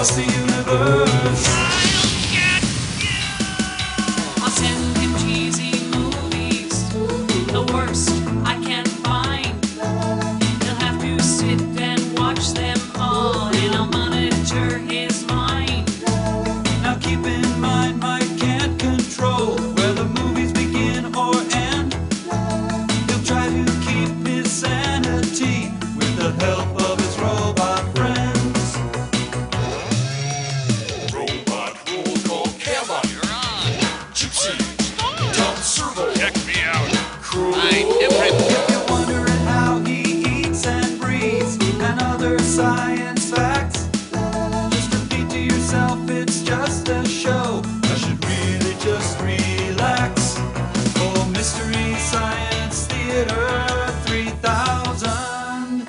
across the universe. I'll send him cheesy movies, the worst I can find. He'll have to sit and watch them all, and I'll monitor his mind. Now keep in mind, Mike can't control where the movies begin or end. He'll try to keep his sanity with the help of his robot friends. Robot roll call Kevin. You're on. Gypsy. Tom Servo. Check me out. Crow. If you're wondering how he eats and breathes and other science facts, just repeat to yourself it's just a show. I should really just relax. Oh, Mystery Science Theater 3000.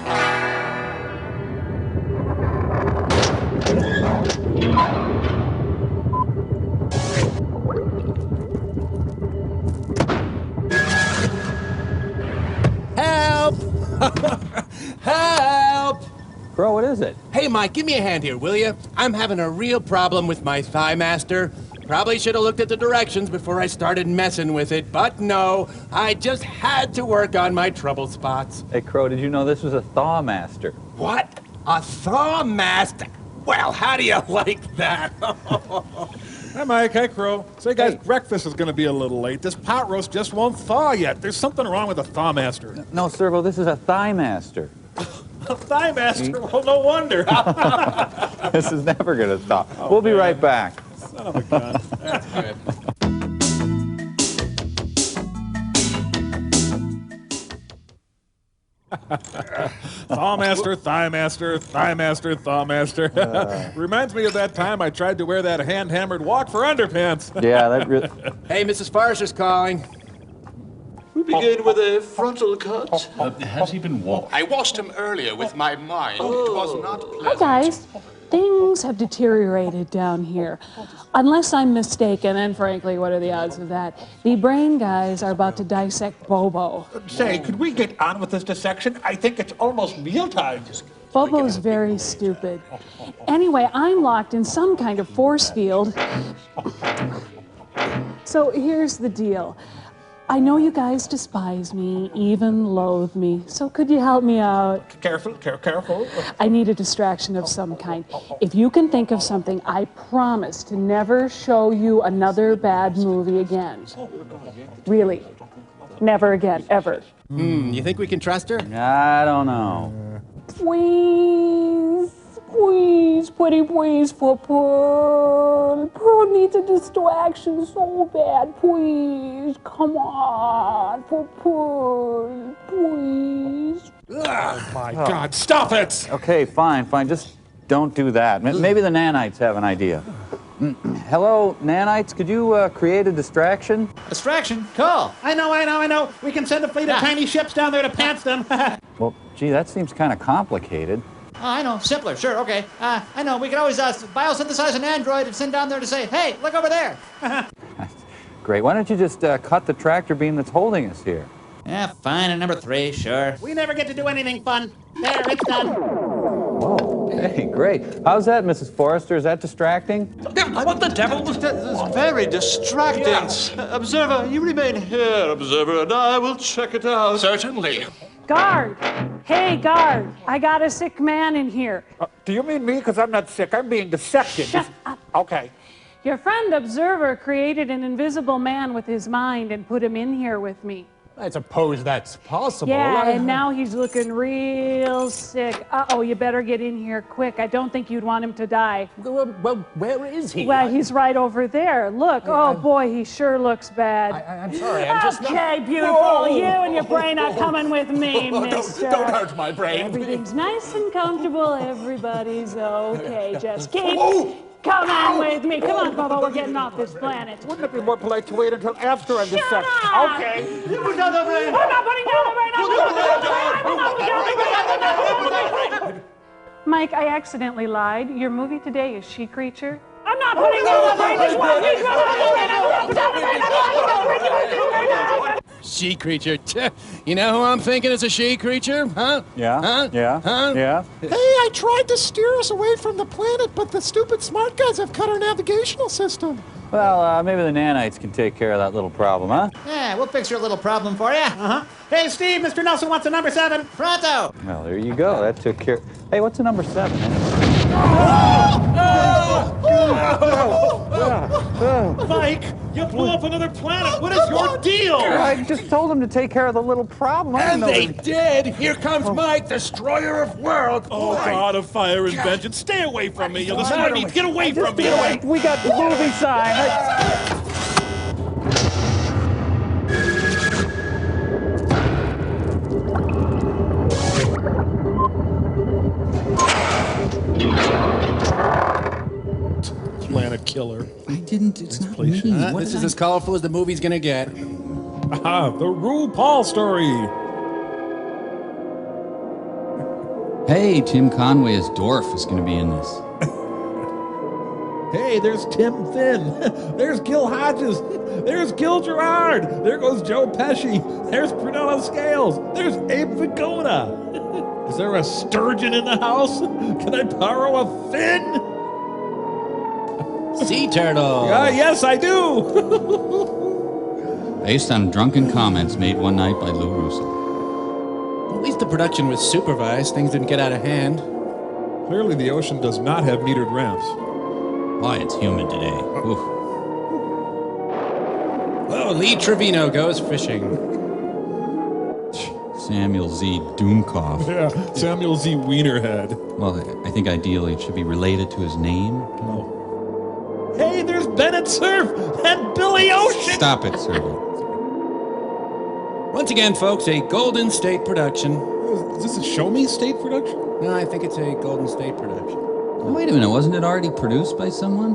Help! Help! Crow, what is it? Hey, Mike, give me a hand here, will you? I'm having a real problem with my Thigh Master. Probably should have looked at the directions before I started messing with it, but no, I just had to work on my trouble spots. Hey, Crow, did you know this was a Thaw Master? What? A Thaw Master? Well, how do you like that? Hi, Mike. Hi, Crow. Say, guys, breakfast is going to be a little late. This pot roast just won't thaw yet. There's something wrong with the Thaw Master. No, Servo, this is a Thigh Master. A Thigh Master? Well, no wonder. This is never going to thaw. We'll be right back. Son of a gun. That's good. Thaw Master, Thigh Master, Thigh Master, Thaw Master. Reminds me of that time I tried to wear that hand-hammered walk for underpants. Yeah, that really... Hey, Mrs. Forrester's calling. We begin with a frontal cut. Has he been washed? I washed him earlier with my mind. It was not Hi pleasant. guys, things have deteriorated down here. Unless I'm mistaken, and frankly, what are the odds of that? The brain guys are about to dissect Bobo. Say, could we get on with this dissection? I think it's almost mealtime. Bobo's very stupid. Anyway, I'm locked in some kind of force field. So here's the deal. I know you guys despise me, even loathe me, so could you help me out? Careful. I need a distraction of some kind. If you can think of something, I promise to never show you another bad movie again. Really. Never again, ever. You think we can trust her? I don't know. Please, pretty please, for Pearl. Pearl needs a distraction so bad, please. Come on, for Pearl, please. Oh, my God. Stop it! Okay, fine. Just don't do that. Maybe the nanites have an idea. Hello, nanites, could you create a distraction? Distraction? Cool. I know. We can send a fleet of tiny ships down there to pants them. Well, gee, that seems kind of complicated. Oh, I know. Simpler. Sure. Okay. I know. We could always biosynthesize an android and send down there to say, hey, look over there. Great. Why don't you just cut the tractor beam that's holding us here? Yeah, fine. And number 3, sure. We never get to do anything fun. There, it's done. Whoa. Hey, great. How's that, Mrs. Forrester? Is that distracting? What the devil was that? This is very distracting. Observer, you remain here, Observer, and I will check it out. Certainly. Guard! Hey, guard! I got a sick man in here. Do you mean me? Because I'm not sick. I'm being dissected. Shut up. Okay. Your friend Observer created an invisible man with his mind and put him in here with me. I suppose that's possible. Yeah, and now he's looking real sick. Uh-oh, you better get in here quick. I don't think you'd want him to die. Well, where is he? Well, he's right over there. Look, oh boy, he sure looks bad. I'm sorry, I'm just Okay, beautiful. You and your brain are coming with me, mister. Don't hurt my brain. Everything's nice and comfortable. Everybody's okay. Just keep coming with me. Come on, Bobo, we're getting off this planet. Wouldn't it be more polite to wait until after I'm dissected? up! Okay. Put down the brain! I'm not putting down the brain! I'm not putting down the brain! Mike, I accidentally lied. Your movie today is She Creature. I'm not putting down the brain! She creature. You know who I'm thinking is a she creature? Huh? Yeah? Huh? Yeah? Huh? Yeah? Hey, I tried to steer us away from the planet, but the stupid smart guys have cut our navigational system. Well, maybe the nanites can take care of that little problem, huh? Yeah, we'll fix your little problem for you. Uh-huh. Hey, Steve, Mr. Nelson wants a number 7. Pronto! Well, there you go. That took care. Hey, what's a number 7? Mike, you blew up another planet. What is your deal? I just told them to take care of the little problem. I didn't And know they did! Here comes Mike, destroyer of worlds! Oh, God of fire and vengeance, stay away from me. You're the smart needs. Get away from me. Get away. We got the movie sign. Planet killer. I didn't. It's not me. Please. What This did is as colorful as the movie's gonna get. Ah, the RuPaul story. Hey, Tim Conway as Dorf is going to be in this. Hey, there's Tim Finn. There's Gil Hodges. There's Gil Gerard. There goes Joe Pesci. There's Brunello Scales. There's Abe Vigoda. Is there a sturgeon in the house? Can I borrow a fin? Sea turtle! Yes, I do. Based on drunken comments made one night by Lou Russo. At least the production was supervised. Things didn't get out of hand. Clearly, the ocean does not have metered ramps. Why, it's humid today. Oof. Well, Lee Trevino goes fishing. Samuel Z. Doomkoff. Yeah, Samuel Z. Wienerhead. Well, I think ideally it should be related to his name. Hey, there's Bennett Cerf and Billy Ocean. Stop it, sir. Once again, folks, a Golden State production. Is this a Show Me State production? No, I think it's a Golden State production. Wait a minute, wasn't it already produced by someone?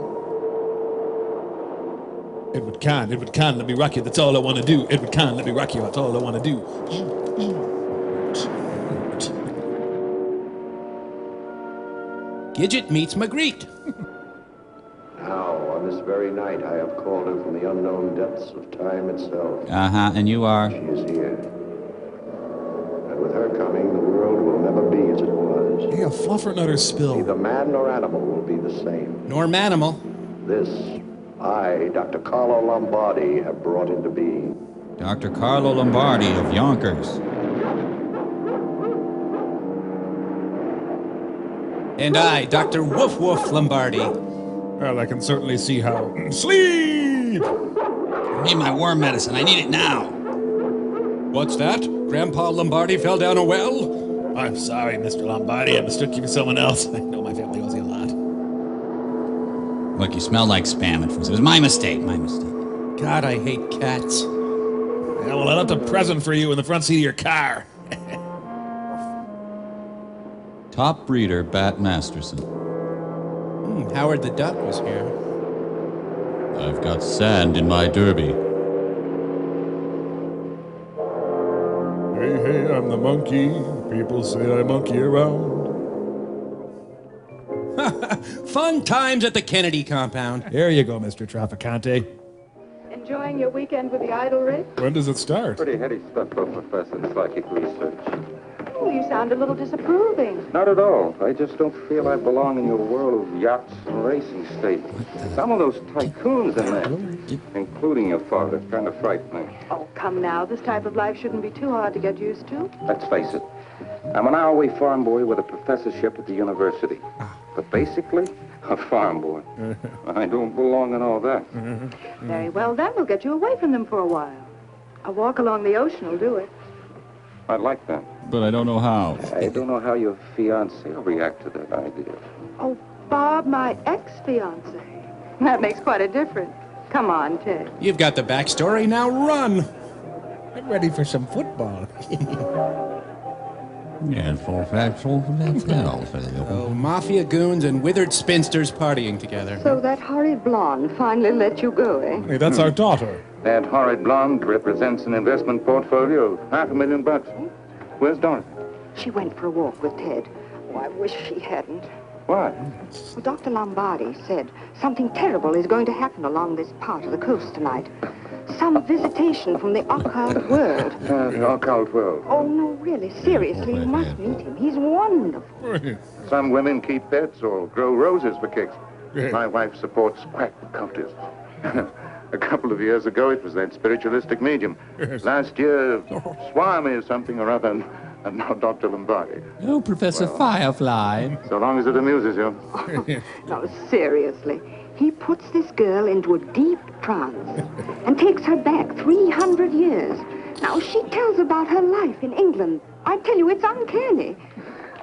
Edward Kahn, let me rock you, that's all I want to do. Edward Kahn, let me rock you, that's all I want to do. Gidget meets Magritte. Now, on this very night, I have called her from the unknown depths of time itself. Uh-huh, and you are? She is here. And with her coming, the world will never be as it was. Hey, a fluffernutter spill. Neither man nor animal will be the same. Nor Manimal. This, I, Dr. Carlo Lombardi, have brought into being. Dr. Carlo Lombardi of Yonkers. And I, Dr. Woof Woof Lombardi. Well, I can certainly see how. Sleep! I need my worm medicine. I need it now. What's that? Grandpa Lombardi fell down a well? I'm sorry, Mr. Lombardi. I mistook you for someone else. I know my family owes you a lot. Look, you smelled like spam at first. It was my mistake, my mistake. God, I hate cats. Yeah, well, I left a present for you in the front seat of your car. Top breeder, Bat Masterson. Howard the Duck was here. I've got sand in my derby. Hey, hey, I'm the monkey. People say I monkey around. Fun times at the Kennedy compound. There you go, Mr. Traficante. Enjoying your weekend with the idol, Rick? When does it start? Pretty heady stuff for a professor in psychic research. Oh, you sound a little disapproving. Not at all. I just don't feel I belong in your world of yachts and racing stables. Some of those tycoons in there, including your father, kind of frightening. Oh, come now. This type of life shouldn't be too hard to get used to. Let's face it. I'm an hour-away farm boy with a professorship at the university. But basically, a farm boy. I don't belong in all that. Very well, then. We'll get you away from them for a while. A walk along the ocean will do it. I'd like that. But I don't know how. I don't know how your fiancé will react to that idea. Oh, Bob, my ex-fiancé. That makes quite a difference. Come on, Ted. You've got the backstory, now run. I'm ready for some football. Yeah, full factual. Oh, mafia goons and withered spinsters partying together. So that horrid blonde finally let you go, eh? Hey, that's our daughter. That horrid blonde represents an investment portfolio of $500,000. Where's Dorothy? She went for a walk with Ted. Oh, I wish she hadn't. Why? Well, Dr. Lombardi said something terrible is going to happen along this part of the coast tonight. Some visitation from the occult world. The occult world. Oh, no, really, seriously, you must meet him. He's wonderful. Some women keep pets or grow roses for kicks. My wife supports quack cultists. A couple of years ago, it was that spiritualistic medium. Last year, Swami something or other, and now Dr. Lombardi. Oh, Professor Firefly. So long as it amuses you. No, seriously. He puts this girl into a deep trance and takes her back 300 years. Now, she tells about her life in England. I tell you, it's uncanny.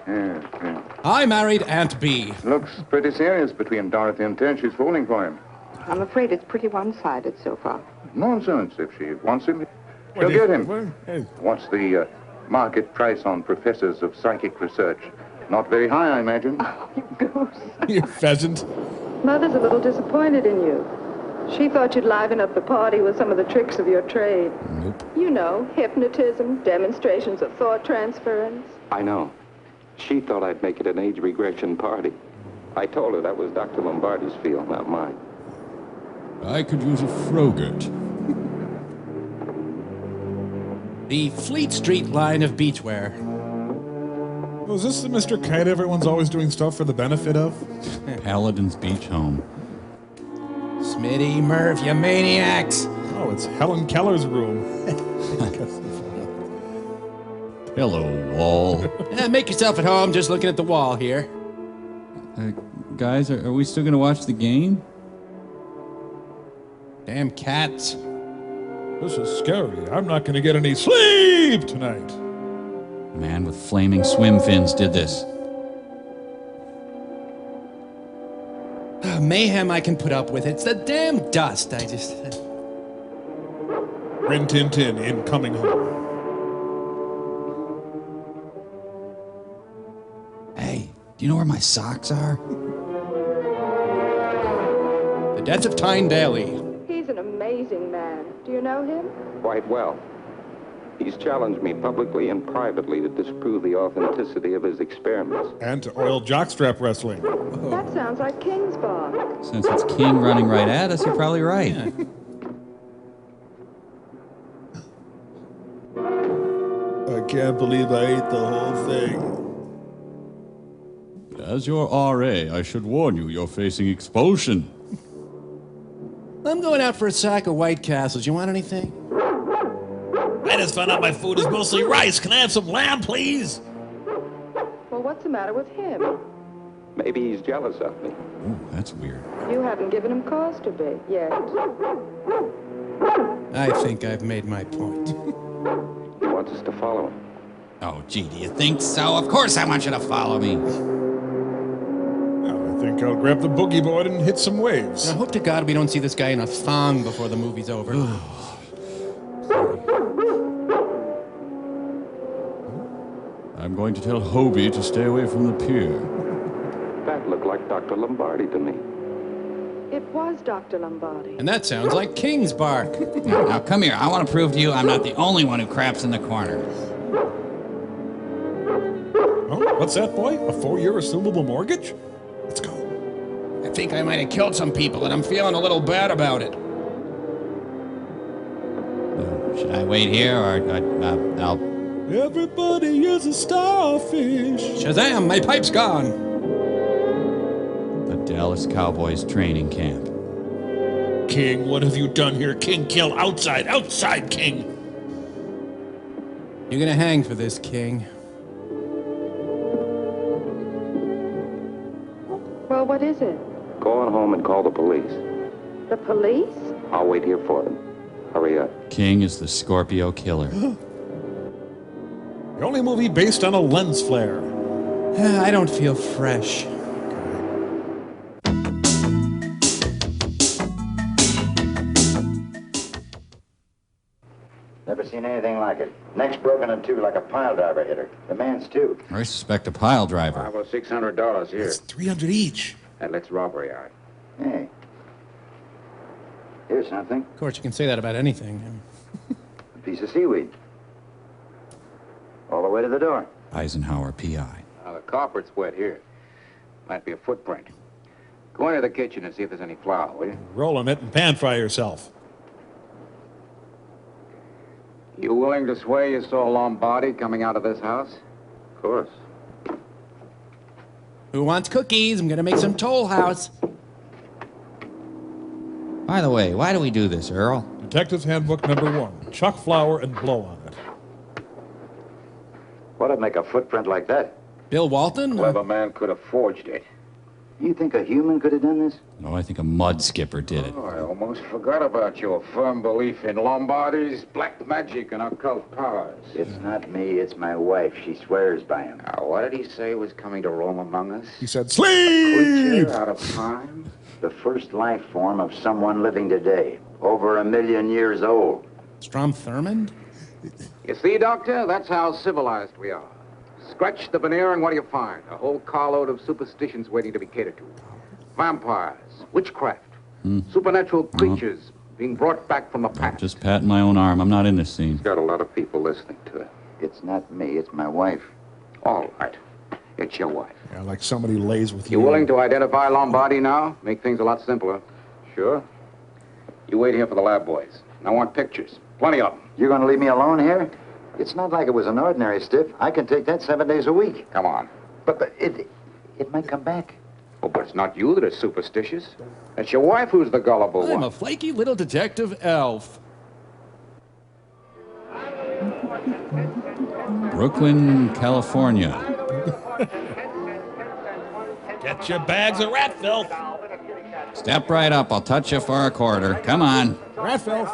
Yeah. I married Aunt B. Looks pretty serious between Dorothy and Ted. She's falling for him. I'm afraid it's pretty one-sided so far. Nonsense. If she wants him, she'll get him. What's the market price on professors of psychic research? Not very high, I imagine. Oh, you goose. You pheasant. Mother's a little disappointed in you. She thought you'd liven up the party with some of the tricks of your trade. Nope. You know, hypnotism, demonstrations of thought transference. I know. She thought I'd make it an age regression party. I told her that was Dr. Lombardi's field, not mine. I could use a frogurt. The Fleet Street line of beachwear. Oh, is this the Mr. Kite everyone's always doing stuff for the benefit of? Paladin's Beach Home. Smitty, Murph, you maniacs! Oh, it's Helen Keller's room. Hello, wall. Yeah, make yourself at home just looking at the wall here. Guys, are we still gonna watch the game? Damn cats. This is scary. I'm not going to get any sleep tonight. Man with flaming swim fins did this. Mayhem I can put up with. It's the damn dust. I just... Rin Tin Tin in Coming Home. Hey, do you know where my socks are? The Death of Tyne Daly. He's an amazing man. Do you know him? Quite well. He's challenged me publicly and privately to disprove the authenticity of his experiments. And to oil jockstrap wrestling. That sounds like King's Bar. Since it's King running right at us, you're probably right. I can't believe I ate the whole thing. As your RA, I should warn you, you're facing expulsion. I'm going out for a sack of White Castles. You want anything? I just found out my food is mostly rice. Can I have some lamb, please? Well, what's the matter with him? Maybe he's jealous of me. Ooh, that's weird. You haven't given him cause to be yet. I think I've made my point. He wants us to follow him. Oh, gee, do you think so? Of course I want you to follow me. I think I'll grab the boogie board and hit some waves. I hope to God we don't see this guy in a thong before the movie's over. I'm going to tell Hobie to stay away from the pier. That looked like Dr. Lombardi to me. It was Dr. Lombardi. And that sounds like King's Bark. Now, come here. I want to prove to you I'm not the only one who craps in the corner. Oh, what's that, boy? A 4-year assumable mortgage? Let's go. I think I might have killed some people, and I'm feeling a little bad about it. Should I wait here, or I'll... Everybody is a starfish. Shazam, my pipe's gone. The Dallas Cowboys training camp. King, what have you done here? King, kill outside. Outside, King. You're gonna hang for this, King. Well, what is it? Go on home and call the police. The police? I'll wait here for them. Hurry up. King is the Scorpio killer. The only movie based on a lens flare. I don't feel fresh. Never seen anything like it. Neck's broken in two like a pile driver hit her. The man's too. I suspect a pile driver. Well, $600 here. That's $300 each. That lets robbery out. Hey. Here's something. Of course, you can say that about anything. A piece of seaweed. All the way to the door. Eisenhower P.I. Now, the carpet's wet here. Might be a footprint. Go into the kitchen and see if there's any flour, will you? Roll in it and pan fry yourself. You willing to swear you saw Lombardi coming out of this house? Of course. Who wants cookies? I'm gonna make some Toll House. By the way, why do we do this, Earl? Detective's Handbook number 1. Chuck flour and blow on it. What'd make a footprint like that? Bill Walton? Clever man could have forged it. You think a human could have done this? No, I think a mud skipper did it. Oh, I almost forgot about your firm belief in Lombardi's black magic and occult powers. It's not me, it's my wife. She swears by him. Now, what did he say was coming to roam among us? He said, A sleep! creature out of time? The first life form of someone living today. Over 1 million years old. Strom Thurmond? You see, Doctor, that's how civilized we are. Scratch the veneer and what do you find? A whole carload of superstitions waiting to be catered to. Vampires, witchcraft, supernatural creatures being brought back from the past. Just patting my own arm. I'm not in this scene. Got a lot of people listening to it. It's not me, it's my wife. All right, it's your wife. Yeah, like somebody lays with you. You willing to identify Lombardi now? Make things a lot simpler. Sure. You wait here for the lab boys. I want pictures. Plenty of them. You're going to leave me alone here? It's not like it was an ordinary stiff. I can take that 7 days a week. Come on. But it might come back. Oh, but it's not you that is superstitious. It's your wife who's the gullible I'm one. a flaky little detective elf. Brooklyn, California. Get your bags of rat filth. Step right up. I'll touch you for a quarter. Come on. Rat filth.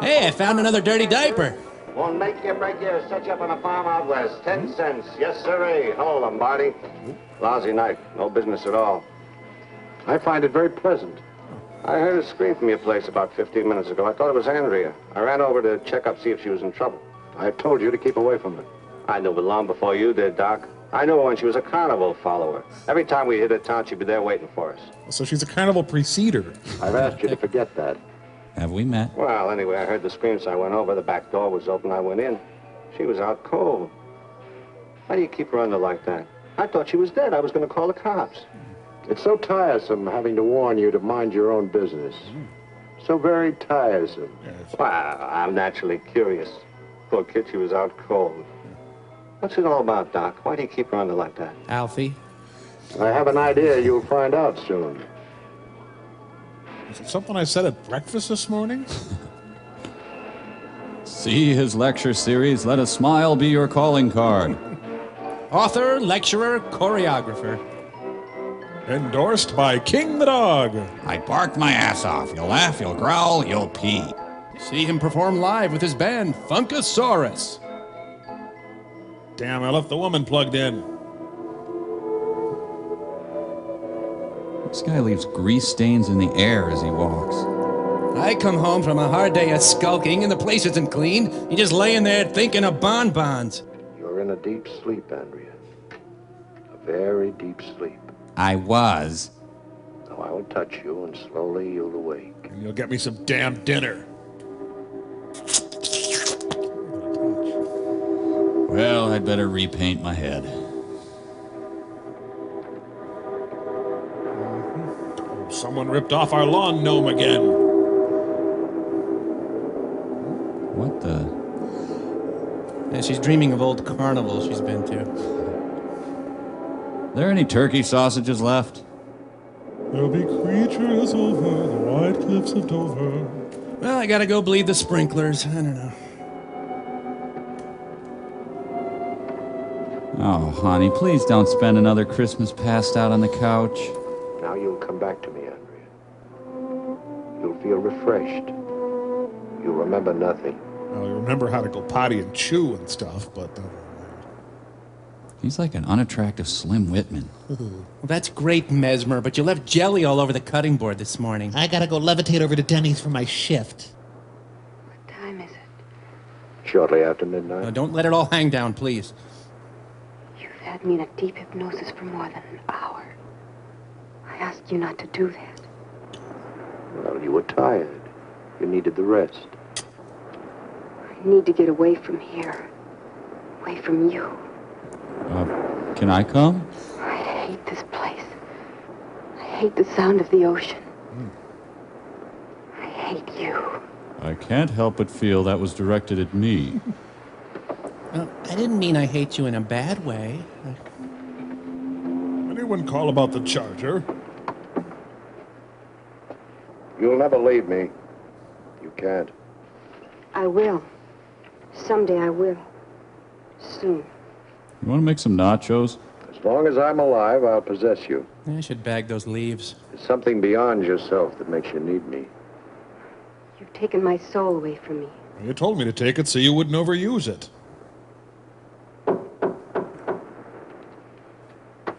Hey, I found another dirty diaper. Won't make you break your set you up on a farm out west. 10 cents. Yes, sirree. Hello, Lombardi. Lousy night. No business at all. I find it very pleasant. I heard a scream from your place about 15 minutes ago. I thought it was Andrea. I ran over to check up, see if she was in trouble. I told you to keep away from her. I knew it long before you did, Doc. I knew her when she was a carnival follower. Every time we hit a town, she'd be there waiting for us. So she's a carnival preceder. I've asked you to forget that. Have we met? Well, anyway, I heard the scream, so I went over. The back door was open. I went in. She was out cold. Why do you keep her under like that? I thought she was dead. I was going to call the cops. It's so tiresome having to warn you to mind your own business. So very tiresome. Yes. Well, I'm naturally curious. Poor kid, she was out cold. What's it all about, Doc? Why do you keep her under like that? Alfie? I have an idea you'll find out soon. Is it something I said at breakfast this morning? See his lecture series, Let a Smile Be Your Calling Card. Author, lecturer, choreographer. Endorsed by King the Dog. I barked my ass off. You'll laugh, you'll growl, you'll pee. See him perform live with his band, Funkasaurus. Damn, I left the woman plugged in. This guy leaves grease stains in the air as he walks. I come home from a hard day of skulking and the place isn't clean. You're just laying there thinking of bonbons. You're in a deep sleep, Andrea. A very deep sleep. I was. Now I will touch you and slowly you'll awake. And you'll get me some damn dinner. Well, I'd better repaint my head. Someone ripped off our lawn gnome again. What the? Yeah, she's dreaming of old carnivals she's been to. There any turkey sausages left? There'll be creatures over the white cliffs of Dover. Well, I gotta go bleed the sprinklers. I don't know. Oh, honey, please don't spend another Christmas passed out on the couch. Now you'll come back to me, Andrea. You'll feel refreshed. You'll remember nothing. Well, you remember how to go potty and chew and stuff, but... He's like an unattractive Slim Whitman. Well, that's great, Mesmer, but you left jelly all over the cutting board this morning. I gotta go levitate over to Denny's for my shift. What time is it? Shortly after midnight. No, don't let it all hang down, please. You've had me in a deep hypnosis for more than an hour. I asked you not to do that. Well, you were tired. You needed the rest. I need to get away from here. Away from you. Can I come? I hate this place. I hate the sound of the ocean. I hate you. I can't help but feel that was directed at me. I didn't mean I hate you in a bad way. Anyone call about the charger? You'll never leave me. You can't. I will. Someday I will. Soon. You want to make some nachos? As long as I'm alive, I'll possess you. I should bag those leaves. There's something beyond yourself that makes you need me. You've taken my soul away from me. You told me to take it so you wouldn't overuse it.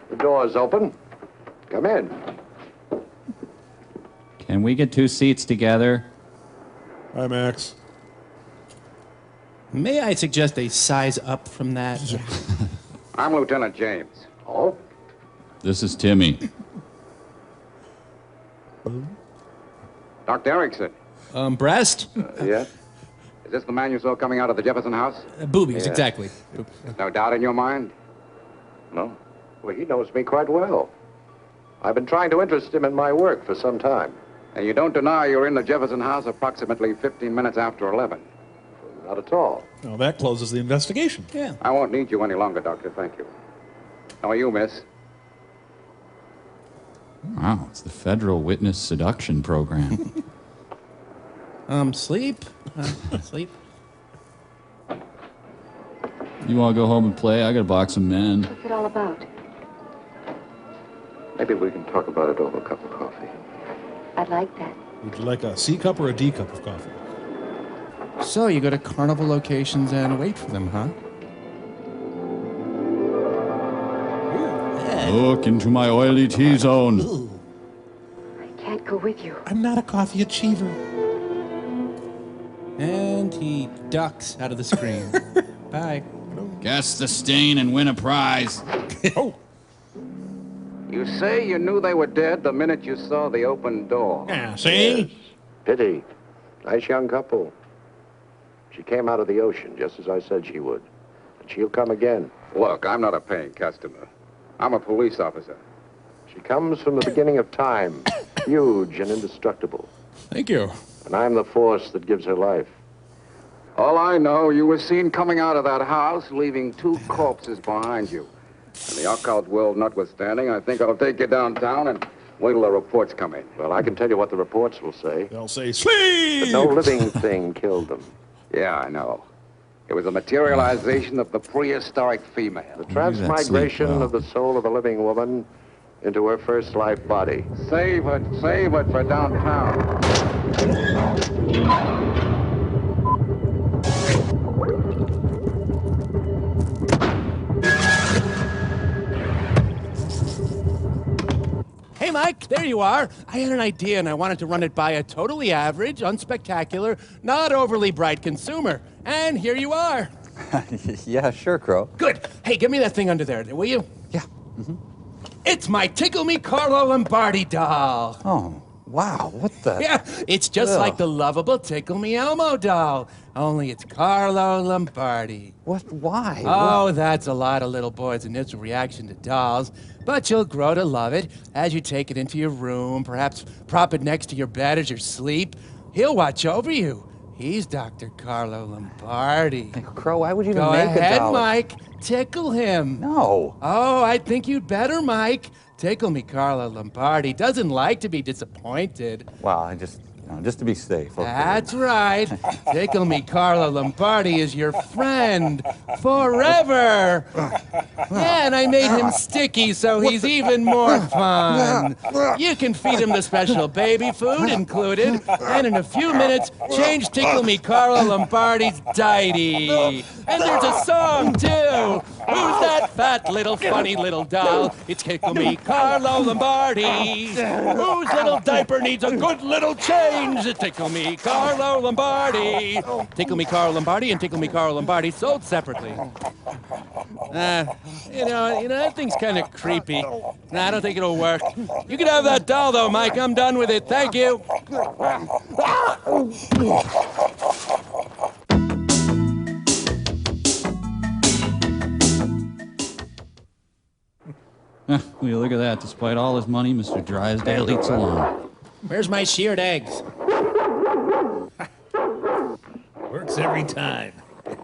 The door's open. Come in. Can we get 2 seats together? Hi, Max. May I suggest a size up from that? I'm Lieutenant James. Oh? This is Timmy. Dr. Erickson. Breast? Yeah? Is this the man you saw coming out of the Jefferson house? Boobies, Yeah. exactly. There's no doubt in your mind? No. Well, he knows me quite well. I've been trying to interest him in my work for some time. And you don't deny you were in the Jefferson house approximately 15 minutes after 11? Not at all. Well, that closes the investigation. Yeah. I won't need you any longer, Doctor. Thank you. How are you, miss? Wow, it's the Federal Witness Seduction Program. Sleep? Sleep? You want to go home and play? I got a box of men. What's it all about? Maybe we can talk about it over a cup of coffee. I'd like that. Would you like a C cup or a D cup of coffee? So you go to carnival locations and wait for them, huh? Look into my oily T-zone. I can't go with you. I'm not a coffee achiever. And he ducks out of the screen. Bye. Guess the stain and win a prize. Oh. You say you knew they were dead the minute you saw the open door. Yeah, see? Yes. Pity. Nice young couple. She came out of the ocean just as I said she would. And she'll come again. Look, I'm not a paying customer. I'm a police officer. She comes from the beginning of time, huge and indestructible. Thank you. And I'm the force that gives her life. All I know, you were seen coming out of that house, leaving 2 corpses behind you. And the occult world notwithstanding, I think I'll take you downtown and wait till the reports come in. Well, I can tell you what the reports will say. They'll say, sleep! But no living thing killed them. Yeah, I know. It was a materialization of the prehistoric female. The transmigration of the soul of a living woman into her first life body. Save it for downtown. Hey, Mike, there you are. I had an idea and I wanted to run it by a totally average, unspectacular, not overly bright consumer. And here you are. Yeah, sure, Crow. Good. Hey, give me that thing under there, will you? Yeah. It's my Tickle Me Carlo Lombardi doll. Oh, wow. What the? Yeah, it's just Ugh. like the lovable Tickle Me Elmo doll, only it's Carlo Lombardi. What? Why? Oh, that's a lot of little boys' initial reaction to dolls, but you'll grow to love it as you take it into your room, perhaps prop it next to your bed as you sleep. He'll watch over you. He's Dr. Carlo Lombardi. Hey, Crow, why would you even Go make ahead, a doll? Mike. Tickle him. No. Oh, I think you'd better, Mike. Tickle me, Carlo Lombardi. Doesn't like to be disappointed. Well, I just, just to be safe. Okay. That's right. Tickle me, Carlo Lombardi is your friend forever. Yeah, and I made him sticky so he's even more fun. You can feed him the special baby food included, and in a few minutes, change Tickle me, Carlo Lombardi's diety. And there's a song, too. Who's that fat little funny little doll? It's Tickle me, Carlo Lombardi. Whose little diaper needs a good little change? Tickle me, Carlo Lombardi. Tickle me, Carlo Lombardi, and Tickle me, Carlo Lombardi, sold separately. You know, that thing's kind of creepy. Nah, I don't think it'll work. You can have that doll, though, Mike. I'm done with it. Thank you. Will you look at that? Despite all his money, Mr. Drysdale eats alone. Where's my sheared eggs? Works every time.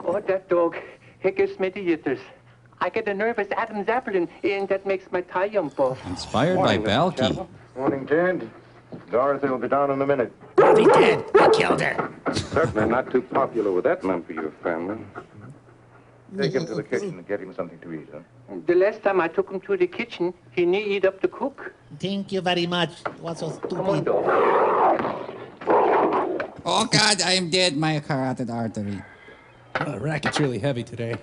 Oh, that dog. He gives me the yitters. I get a nervous Adam Zeppelin, and that makes my tie jump off. Inspired Morning, by Mr. Balky. Chapel. Morning, Ted. Dorothy will be down in a minute. He's dead. He killed her. Certainly not too popular with that man for your family. Take him to the kitchen and get him something to eat, huh? The last time I took him to the kitchen, he didn't eat up the cook. Thank you very much. What's so Come on, stupid? dog. Oh, God, I am dead. My carotid artery. The racket's really heavy today.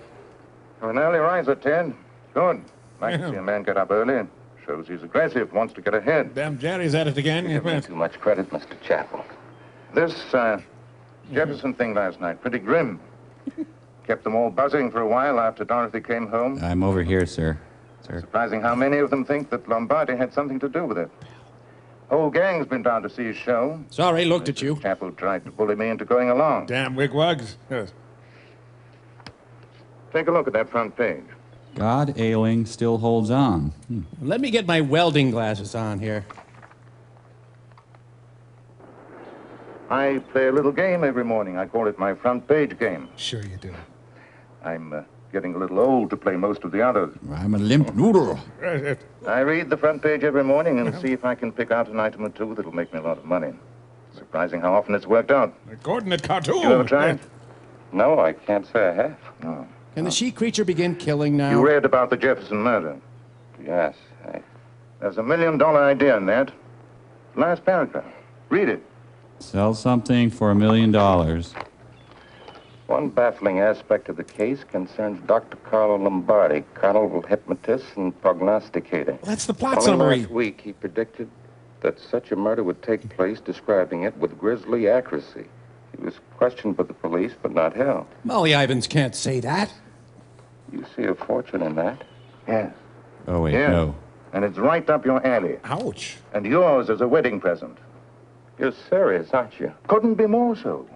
You're an early riser, Ted. Good. Like to see a man get up early. Shows he's aggressive, wants to get ahead. Damn Jerry's at it again. You give me too much credit, Mr. Chapel. This Jefferson thing last night, pretty grim. Kept them all buzzing for a while after Dorothy came home. I'm over here, sir. Surprising how many of them think that Lombardi had something to do with it. Whole gang's been down to see his show. Sorry, looked at you. Chapel tried to bully me into going along. Damn wigwags. Yes. Take a look at that front page. God ailing still holds on. Let me get my welding glasses on here. I play a little game every morning. I call it my front page game. Sure you do. I'm getting a little old to play most of the others. I'm a limp noodle. I read the front page every morning and see if I can pick out an item or two that'll make me a lot of money. Surprising how often it's worked out. A coordinate cartoon. You ever tried? No, I can't say I have. No. Can the she creature begin killing now? You read about the Jefferson murder. Yes, There's $1 million idea in that. Last paragraph. Read it. Sell something for $1 million. One baffling aspect of the case concerns Dr. Carlo Lombardi, carnal hypnotist and prognosticator. That's the plot Only summary. last week he predicted that such a murder would take place, describing it with grisly accuracy. He was questioned by the police, but not held. Molly Ivins can't say that. You see a fortune in that? Yes. Oh, wait, Yes. no. And it's right up your alley. Ouch. And yours as a wedding present. You're serious, aren't you? Couldn't be more so.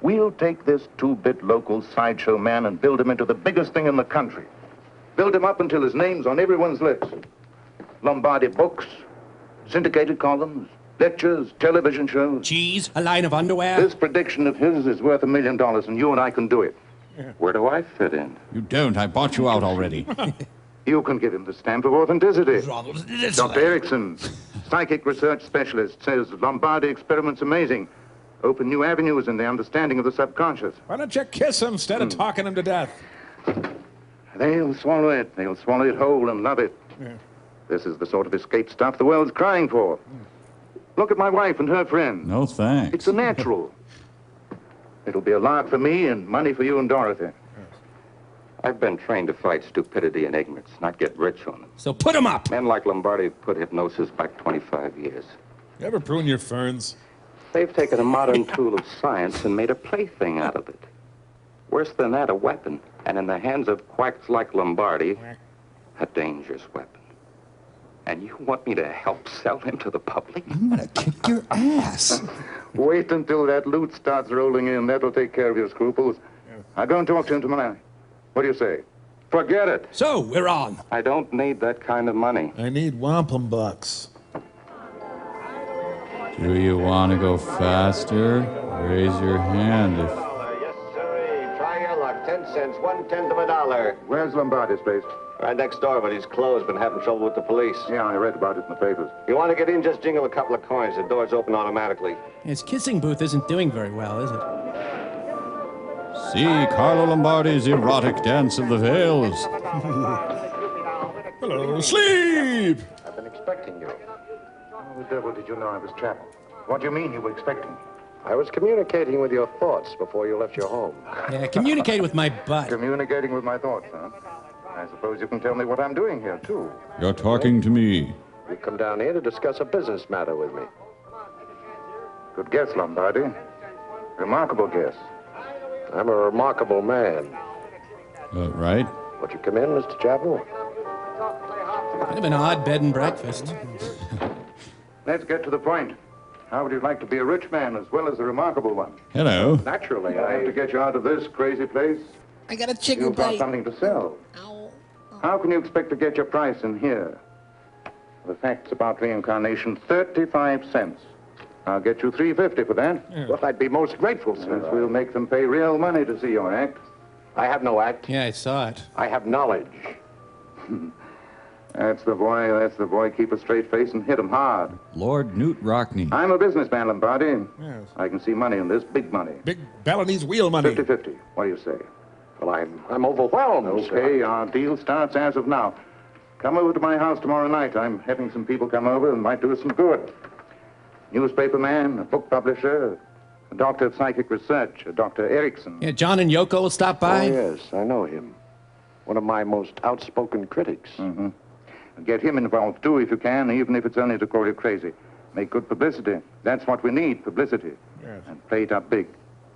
We'll take this two-bit local sideshow man and build him into the biggest thing in the country. Build him up until his name's on everyone's lips. Lombardi books, syndicated columns, lectures, television shows. Cheese, a line of underwear. This prediction of his is worth $1 million, and you and I can do it. Where do I fit in? You don't. I bought you out already. You can give him the stamp of authenticity. Dr. Erickson, psychic research specialist, says Lombardi experiments amazing. Open new avenues in the understanding of the subconscious. Why don't you kiss him instead of talking him to death? They'll swallow it. They'll swallow it whole and love it. Yeah. This is the sort of escape stuff the world's crying for. Look at my wife and her friend. No thanks. It's a natural. It'll be a lark for me and money for you and Dorothy. I've been trained to fight stupidity and ignorance, not get rich on them. So put him up. Men like Lombardi have put hypnosis back 25 years. You ever prune your ferns? They've taken a modern tool of science and made a plaything out of it. Worse than that, a weapon. And in the hands of quacks like Lombardi, a dangerous weapon. And you want me to help sell him to the public? I'm gonna kick your ass. Wait until that loot starts rolling in. That'll take care of your scruples. I'll go and talk to him tomorrow. What do you say? Forget it. So, we're on. I don't need that kind of money. I need wampum bucks. Do you want to go faster? Raise your hand if... Yes, sir. Try your luck. 10 cents, 1/10 of a dollar. Where's Lombardi's place? Right next door, but he's closed. Been having trouble with the police. Yeah, I read about it in the papers. You want to get in, just jingle a couple of coins. The doors open automatically. His kissing booth isn't doing very well, is it? See Carlo Lombardi's erotic dance of the veils. Hello, sleep! I've been expecting you. How the devil did you know I was Chapel? What do you mean you were expecting me? I was communicating with your thoughts before you left your home. Yeah, communicate with my butt. Communicating with my thoughts, huh? I suppose you can tell me what I'm doing here, too. You're talking to me. You come down here to discuss a business matter with me. Good guess, Lombardi. Remarkable guess. I'm a remarkable man. Right? Won't you come in, Mr. Chapel? Kind of an odd bed and breakfast. Let's get to the point. How would you like to be a rich man as well as a remarkable one? Hello. Naturally, I have to get you out of this crazy place. I got a chicken You've got bite. something to sell. How can you expect to get your price in here? The facts about reincarnation, 35 cents. I'll get you $350 for that. Well, I'd be most grateful, sir. Yes, we'll make them pay real money to see your act. I have no act. Yeah, I saw it. I have knowledge. That's the boy, that's the boy. Keep a straight face and hit him hard. Lord Newt Rockney. I'm a businessman, Lombardi. Yes. I can see money in this, big money. Big Balinese wheel money. 50-50. What do you say? Well, I'm overwhelmed, Okay, sir. our deal starts as of now. Come over to my house tomorrow night. I'm having some people come over and might do us some good. Newspaper man, a book publisher, a doctor of psychic research, a Dr. Erickson. Yeah, John and Yoko will stop by. Oh, yes, I know him. One of my most outspoken critics. Mm-hmm. Get him involved, too, if you can, even if it's only to call you crazy. Make good publicity. That's what we need, publicity. Yes. And play it up big.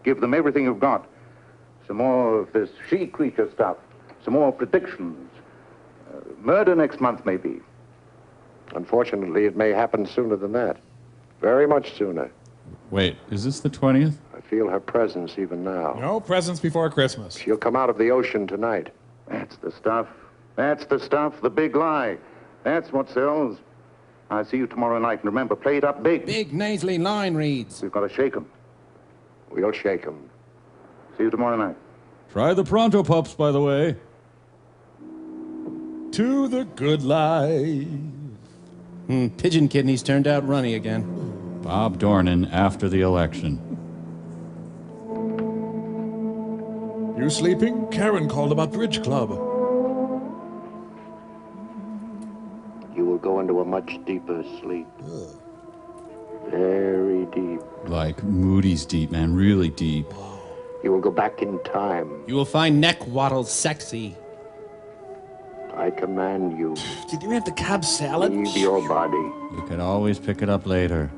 Give them everything you've got. Some more of this she-creature stuff. Some more predictions. Murder next month, maybe. Unfortunately, it may happen sooner than that. Very much sooner. Wait, is this the 20th? I feel her presence even now. No presents before Christmas. She'll come out of the ocean tonight. That's the stuff. That's the stuff, the big lie. That's what sells. I'll see you tomorrow night. And remember, play it up big. Big nasally line reads. We've got to shake 'em. We'll shake 'em. See you tomorrow night. Try the Pronto Pups, by the way. To the good life. Pigeon kidneys turned out runny again. Bob Dornan after the election. You sleeping? Karen called about Bridge Club. You will go into a much deeper sleep. Very deep. Like Moody's deep, man, really deep. You will go back in time. You will find neck waddles sexy. I command you. Did you have the Cobb salad? Leave your body. You could always pick it up later.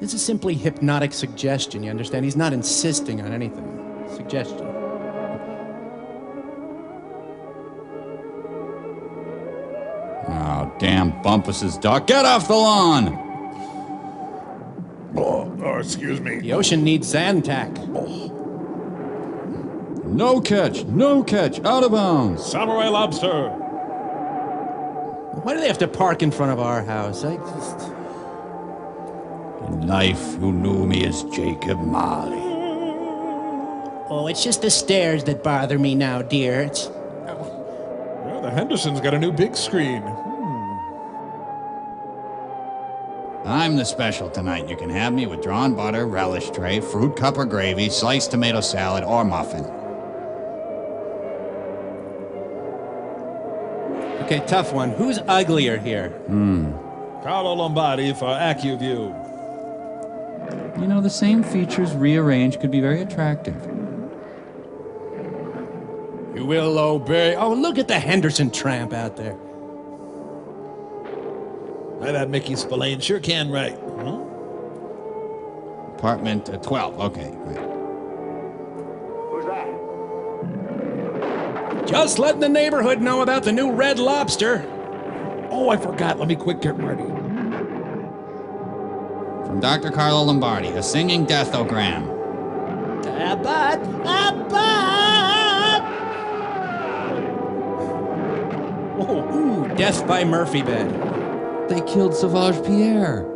This is simply hypnotic suggestion, you understand? He's not insisting on anything. Suggestion. Oh, damn Bumpus's dog. Get off the lawn! Oh, excuse me. The ocean needs Zantac. No catch, no catch, out of bounds. Samurai lobster. Why do they have to park in front of our house? I just... In life, you knew me as Jacob Marley. Oh, it's just the stairs that bother me now, dear. It's... Well, the Henderson's got a new big screen. I'm the special tonight. You can have me with drawn butter, relish tray, fruit cup or gravy, sliced tomato salad, or muffin. Okay, tough one. Who's uglier here? Carlo Lombardi for AccuView. You know, the same features rearranged could be very attractive. You will obey. Oh, look at the Henderson tramp out there. That Mickey Spillane sure can write. Apartment 12. Okay, right. Who's that? Just letting the neighborhood know about the new Red Lobster. Oh, I forgot. Let me quick get ready. From Dr. Carlo Lombardi, a singing deathogram. Abad! Oh, ooh, death by Murphy bed. They killed Sauvage Pierre.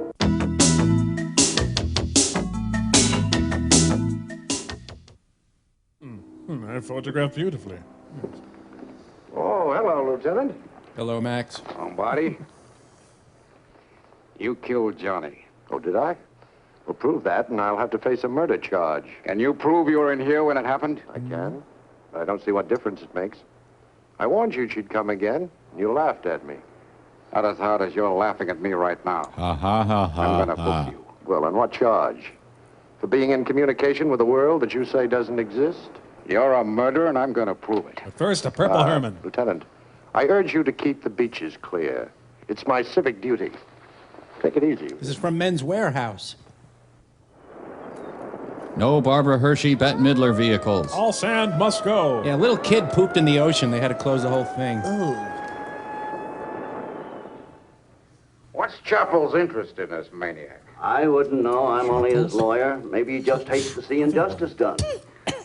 I photographed beautifully. Oh, hello, Lieutenant. Hello, Max. Lombardi, you killed Johnny. Oh, did I? Well, prove that, and I'll have to face a murder charge. Can you prove you were in here when it happened? I can. I don't see what difference it makes. I warned you she'd come again, and you laughed at me. Not as hard as you're laughing at me right now. Ha ha ha ha. I'm gonna book you. Well, on what charge? For being in communication with a world that you say doesn't exist? You're a murderer, and I'm gonna prove it. But first, a Purple Herman. Lieutenant, I urge you to keep the beaches clear. It's my civic duty. Take it easy. This is from Men's Warehouse. No Barbara Hershey Bette Midler vehicles. All sand must go. Yeah, a little kid pooped in the ocean. They had to close the whole thing. What's Chappell's interest in this maniac? I wouldn't know. I'm only his lawyer. Maybe he just hates to see injustice done.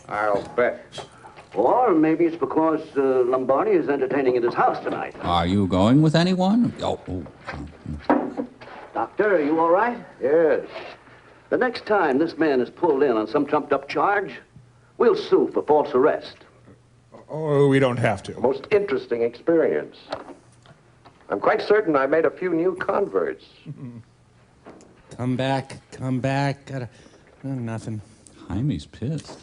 I'll bet. Or maybe it's because Lombardi is entertaining at his house tonight. Are you going with anyone? Oh. Doctor, are you all right? Yes. The next time this man is pulled in on some trumped-up charge, we'll sue for false arrest. Oh, we don't have to. Most interesting experience. I'm quite certain I made a few new converts. Come back. Gotta... nothing. Jaime's pissed.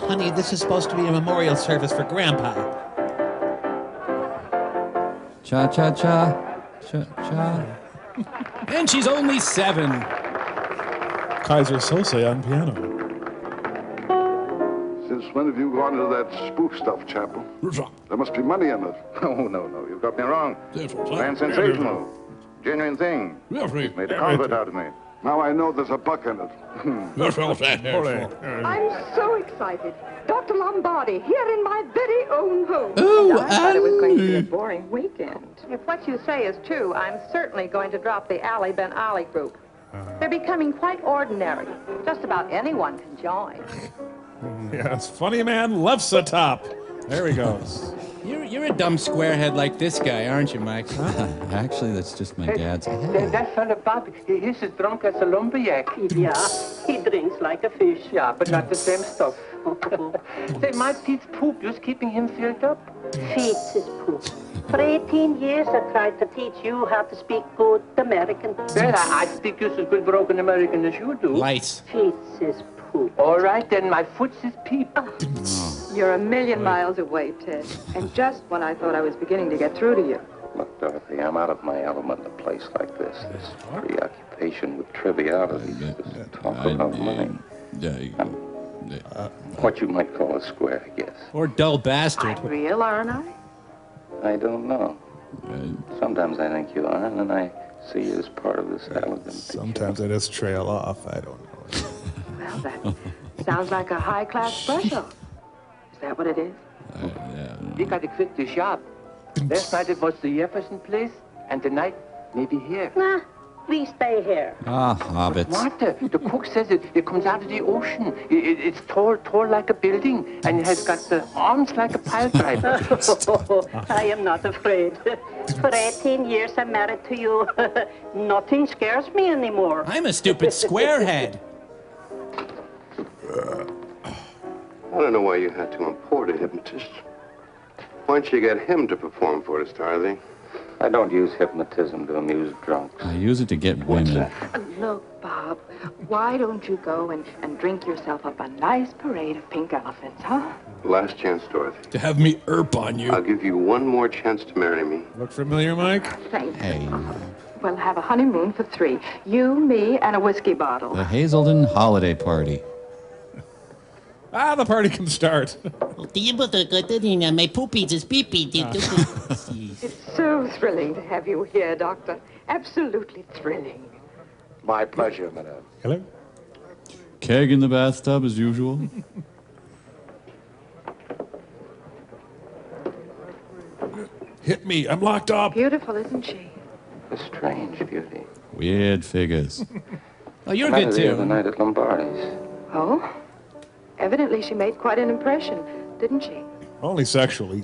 Honey, this is supposed to be a memorial service for Grandpa. Cha-cha-cha. Cha-cha. And she's only 7. Kaiser Sose on piano. Since when have you gone into that spook stuff, Chapel? There must be money in it. Oh, no. You've got me wrong. Man sensational. Genuine thing. Made a convert out of me. Now I know there's a buck in it. I'm so excited. Dr. Lombardi, here in my very own home. Oh, I thought it was going to be a boring weekend. If what you say is true, I'm certainly going to drop the Ali Ben Ali group. They're becoming quite ordinary. Just about anyone can join. Yes, funny man loves the top. There he goes. You're a dumb squarehead like this guy, aren't you, Mike? Actually, that's just my dad's head. That fella Bob, he's as drunk as a lumberjack. Yeah, he drinks like a fish. Yeah, but not the same stuff. Say, my Pete's poop just keeping him filled up. Feets his poop. For 18 years I tried to teach you how to speak good American. Well, I speak just as good broken American as you do. Lice. Feets his poop. All right, then, my foot's his peep. You're a million miles away, Ted. And just when I thought I was beginning to get through to you. Look, Dorothy, I'm out of my element in a place like this. This preoccupation with trivialities. This talk about money. What you might call a square, I guess. Or dull bastard. I'm real, aren't I? I don't know. Sometimes I think you are, and then I see you as part of this elegant... Sometimes I just trail off. I don't know. Well, that sounds like a high-class brush-off. Is that what it is? We gotta quit the shop. Last night it was the Jefferson place, and tonight, maybe here. Nah, we stay here. Ah, hobbits. What? The cook says it comes out of the ocean. It's tall like a building, and it has got the arms like a pile driver. I am not afraid. For 18 years I'm married to you. Nothing scares me anymore. I'm a stupid squarehead. I don't know why you had to import a hypnotist. Why don't you get him to perform for us, Dorothy? I don't use hypnotism to amuse drunks. I use it to get women. Look, Bob, why don't you go and drink yourself up a nice parade of pink elephants, huh? Last chance, Dorothy. To have me on you. I'll give you one more chance to marry me. Look familiar, Mike? Thank you. Hey, We'll have a honeymoon for 3. You, me, and a whiskey bottle. the Hazelden holiday party. The party can start. My poopies is pee-pee. It's so thrilling to have you here, Doctor. Absolutely thrilling. My pleasure, madame. Hello? Keg in the bathtub as usual. Hit me. I'm locked up. Beautiful, isn't she? A strange beauty. Weird figures. Oh, you're I met good her the other too. night at Lombardi's. Oh? Evidently she made quite an impression, didn't she? Only sexually.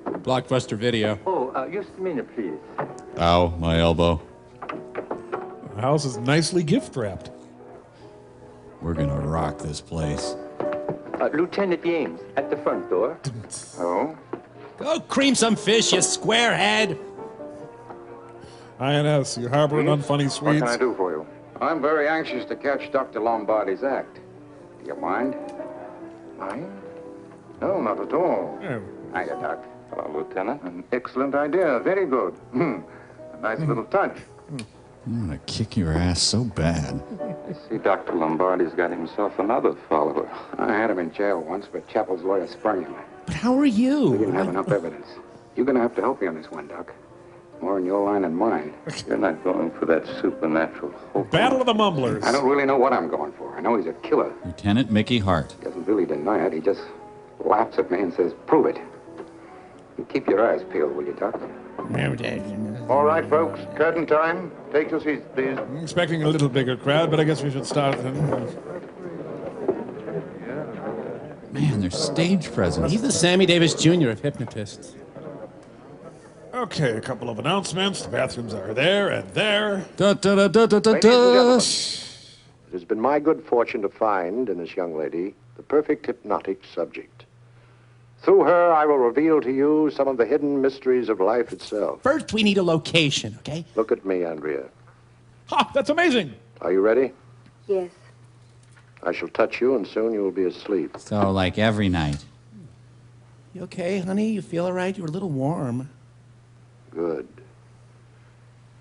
Blockbuster video. Oh, just a minute, please. Ow, my elbow. The house is nicely gift-wrapped. We're gonna rock this place. Lieutenant James, at the front door. Oh? Go cream some fish, you squarehead. INS, you harboring unfunny What Swedes? can I do for you? I'm very anxious to catch Dr. Lombardi's act. Do you mind? Mind? No, not at all. Hiya, Doc. Hello, Lieutenant. An excellent idea. Very good. A nice little touch. I'm gonna kick your ass so bad. I see Dr. Lombardi's got himself another follower. I had him in jail once, but Chappell's lawyer sprung him. But how are We you? didn't have enough evidence. You're gonna have to help me on this one, Doc. More in your line than mine. You're not going for that supernatural hope. Battle of the Mumblers. I don't really know what I'm going for. I know he's a killer. Lieutenant Mickey Hart. He doesn't really deny it. He just laughs at me and says, prove it. And keep your eyes peeled, will you, Doc? All right, folks. Curtain time. Take your seats, please. I'm expecting a little bigger crowd, but I guess we should start then. Man, there's stage presence. He's the Sammy Davis Jr. of hypnotists. Okay, a couple of announcements. The bathrooms are there and there. Ladies and gentlemen, it has been my good fortune to find in this young lady the perfect hypnotic subject. Through her, I will reveal to you some of the hidden mysteries of life itself. First, we need a location, okay? Look at me, Andrea. Ha! That's amazing! Are you ready? Yes. I shall touch you, and soon you will be asleep. So, like every night. You okay, honey? You feel all right? You're a little warm. Good.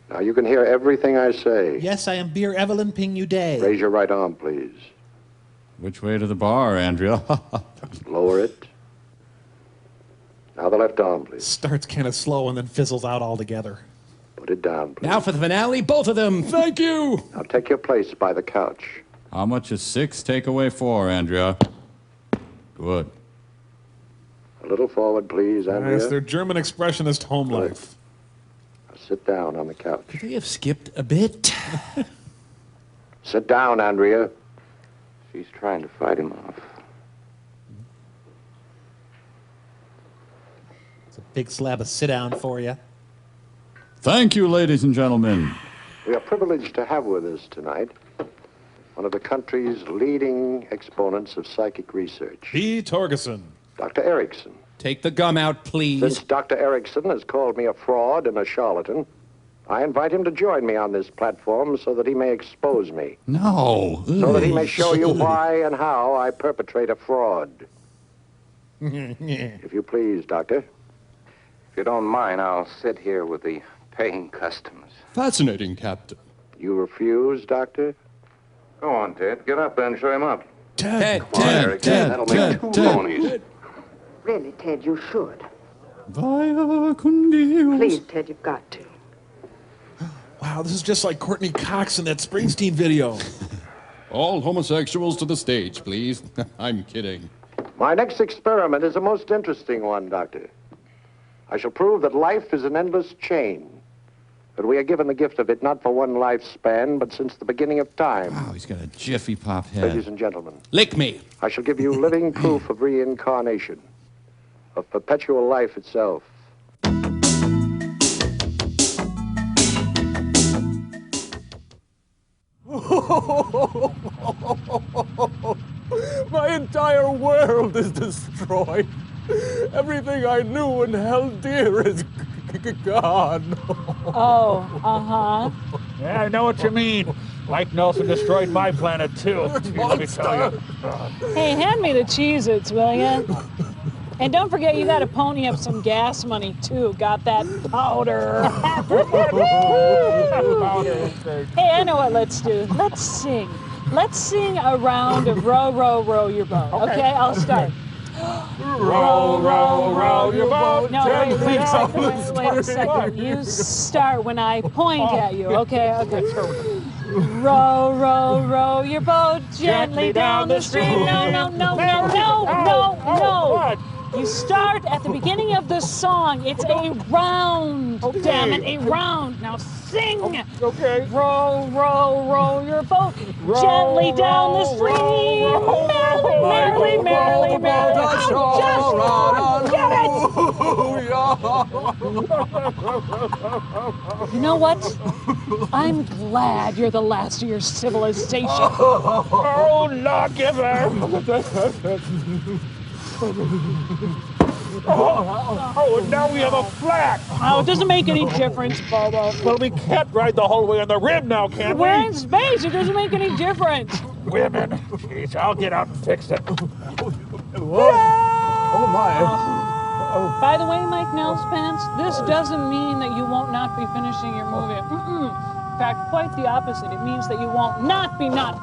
Now, you can hear everything I say. Yes, I am Beer Evelyn Ping Yu Day. Raise your right arm, please. Which way to the bar, Andrea? Lower it. Now the left arm, please. Starts kind of slow and then fizzles out altogether. Put it down, please. Now for the finale, both of them. Thank you. Now take your place by the couch. How much is 6 take away 4, Andrea? Good. A little forward, please, Andrea. Yes, their German expressionist home life. Now sit down on the couch. Could they have skipped a bit? Sit down, Andrea. She's trying to fight him off. It's a big slab of sit-down for you. Thank you, ladies and gentlemen. We are privileged to have with us tonight one of the country's leading exponents of psychic research. B. Torgerson. Dr. Erickson. Take the gum out, please. Since Dr. Erickson has called me a fraud and a charlatan, I invite him to join me on this platform so that he may expose me. No. So that he may show you why and how I perpetrate a fraud. If you please, Doctor. If you don't mind, I'll sit here with the paying customers. Fascinating, Captain. You refuse, Doctor? Go on, Ted. Get up there and show him up. Ted. That'll make 2 phonies. Really, Ted, you should. Vaya con Dios. Please, Ted, you've got to. Wow, this is just like Courtney Cox in that Springsteen video. All homosexuals to the stage, please. I'm kidding. My next experiment is a most interesting one, Doctor. I shall prove that life is an endless chain. That we are given the gift of it not for one lifespan, but since the beginning of time. Wow, he's got a Jiffy Pop head. Ladies and gentlemen. Lick me. I shall give you living proof of reincarnation, of perpetual life itself. My entire world is destroyed. Everything I knew and held dear is gone. Oh, uh-huh. Yeah, I know what you mean. Mike Nelson destroyed my planet, too. Let me tell you. Hey, hand me the Cheez-Its, will ya? And don't forget you gotta pony up some gas money, too. Got that powder. Hey, I know what let's do. Let's sing. Let's sing a round of Row, Row, Row Your Boat. Okay, I'll start. Row, row, row your boat. No, wait a second. You start when I point at you. Okay. Row, row, row your boat gently down the stream. No. What? You start at the beginning of the song. It's a round. Okay. Damn it, a round. Now sing. Okay. Row, row, row your boat gently down the stream. Merrily. Get it. You know what? I'm glad you're the last of your civilization. Oh, lawgiver! Oh, and now we have a flat. Oh, it doesn't make any difference, Bobo. Well, we can't ride the whole way on the rim now, can we? We're in space. It doesn't make any difference. Women. Jeez, I'll get out and fix it. What? Oh, my. By the way, Mike Nellspants, this doesn't mean that you won't not be finishing your movie. In fact, quite the opposite. It means that you won't not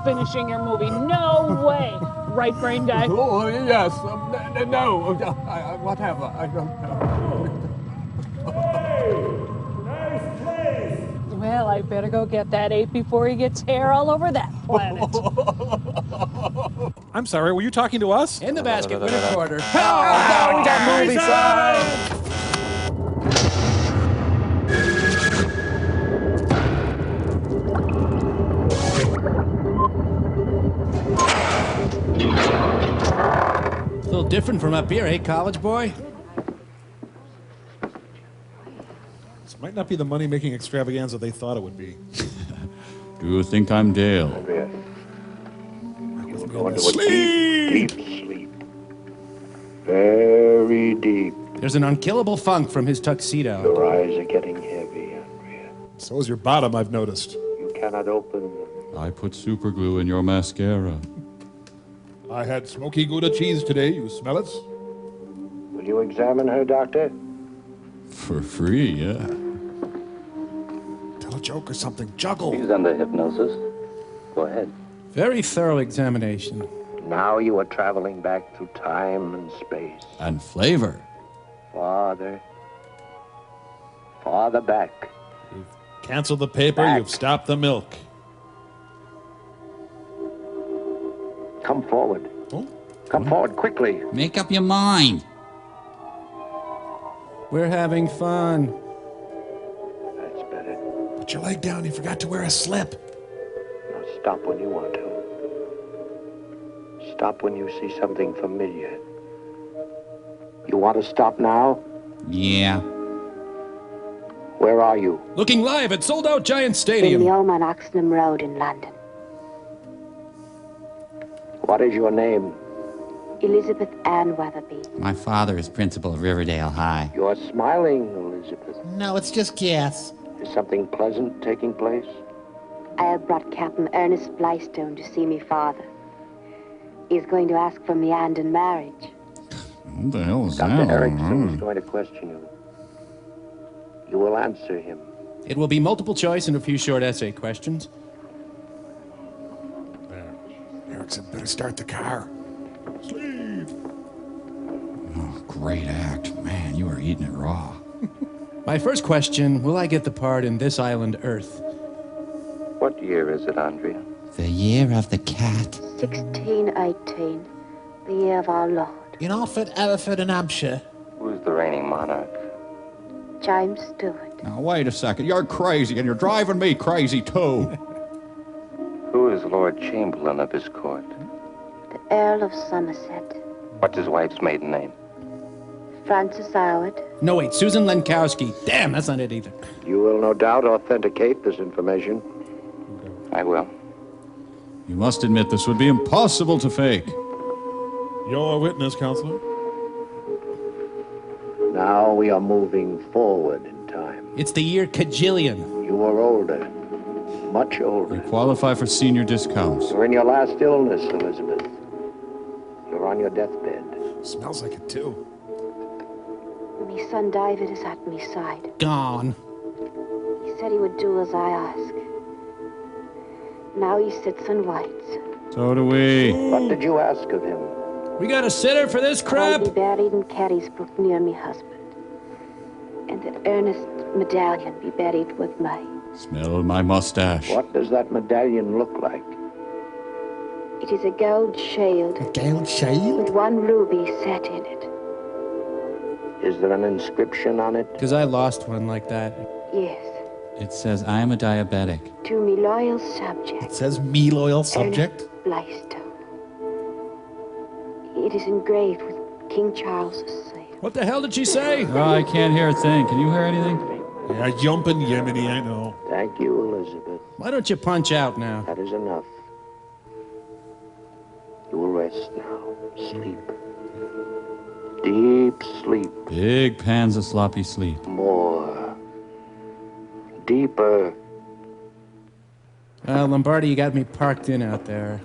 finishing your movie. No way. Right, brain guy? Oh, yes. No. Whatever. I don't know. Hey! Nice place! Well, I better go get that ape before he gets hair all over that planet. I'm sorry, were you talking to us? In the basket, winner quarter. Oh, we got movie time! A little different from up here, eh, college boy? Might not be the money-making extravaganza they thought it would be. Do you think I'm Dale? Andrea, you will go into a deep, deep sleep. Very deep. There's an unkillable funk from his tuxedo. Your eyes are getting heavy, Andrea. So is your bottom, I've noticed. You cannot open them. I put super glue in your mascara. I had smoky Gouda cheese today. You smell it? Will you examine her, Doctor? For free, yeah. Tell a joke or something. Juggle. He's under hypnosis. Go ahead. Very thorough examination. Now you are traveling back through time and space. And flavor. Farther. Farther back. You've canceled the paper. You've stopped the milk. Come forward. Oh? Come forward quickly. Make up your mind. We're having fun. That's better. Put your leg down. You forgot to wear a slip. Now stop when you want to. Stop when you see something familiar. You want to stop now? Yeah. Where are you? Looking live at Sold Out Giant In Stadium. the Oman Oxenham Road in London. What is your name? Elizabeth Ann Weatherby. My father is principal of Riverdale High. You're smiling, Elizabeth. No, it's just gas. Is something pleasant taking place? I have brought Captain Ernest Blystone to see me father. He's going to ask for me hand in marriage. What the hell is Dr. that? Erickson is going to question you. You will answer him. It will be multiple choice and a few short essay questions. There. Erickson, better start the car. Sleep. Oh, great act. Man, you are eating it raw. My first question, will I get the part in This Island Earth? What year is it, Andrea? The year of the cat. 1618, the year of our Lord. In Alfred, Hereford, and Hampshire. Who's the reigning monarch? James Stewart. Now, wait a second. You're crazy, and you're driving me crazy, too. Who is Lord Chamberlain of his court? The Earl of Somerset. What's his wife's maiden name? Francis Howard. No, wait, Susan Lenkowski. Damn, that's not it either. You will no doubt authenticate this information. I will. You must admit this would be impossible to fake. Your witness, Counselor. Now we are moving forward in time. It's the year Kajillion. You are older. Much older. You qualify for senior discounts. You're in your last illness, Elizabeth. You're on your deathbed. Smells like it, too. My son David is at my side. Gone. He said he would do as I ask. Now he sits and waits. So do we. What did you ask of him? We got a sitter for this crap? I'll be buried in Caddysbrook near me husband. And that Ernest medallion be buried with me. Smell my mustache. What does that medallion look like? It is a gold shield. A gold shield? With one ruby set in it. Is there an inscription on it? Because I lost one like that. Yes. It says, I am a diabetic. To me loyal subject. It says me loyal subject? Ernest Blystone. It is engraved with King Charles's seal. What the hell did she say? Oh, I can't hear a thing. Can you hear anything? Yeah, jumping Yemeni, I know. Thank you, Elizabeth. Why don't you punch out now? That is enough. You will rest now. Sleep. Deep sleep. Big pans of sloppy sleep. More. Deeper. Lombardi, you got me parked in out there.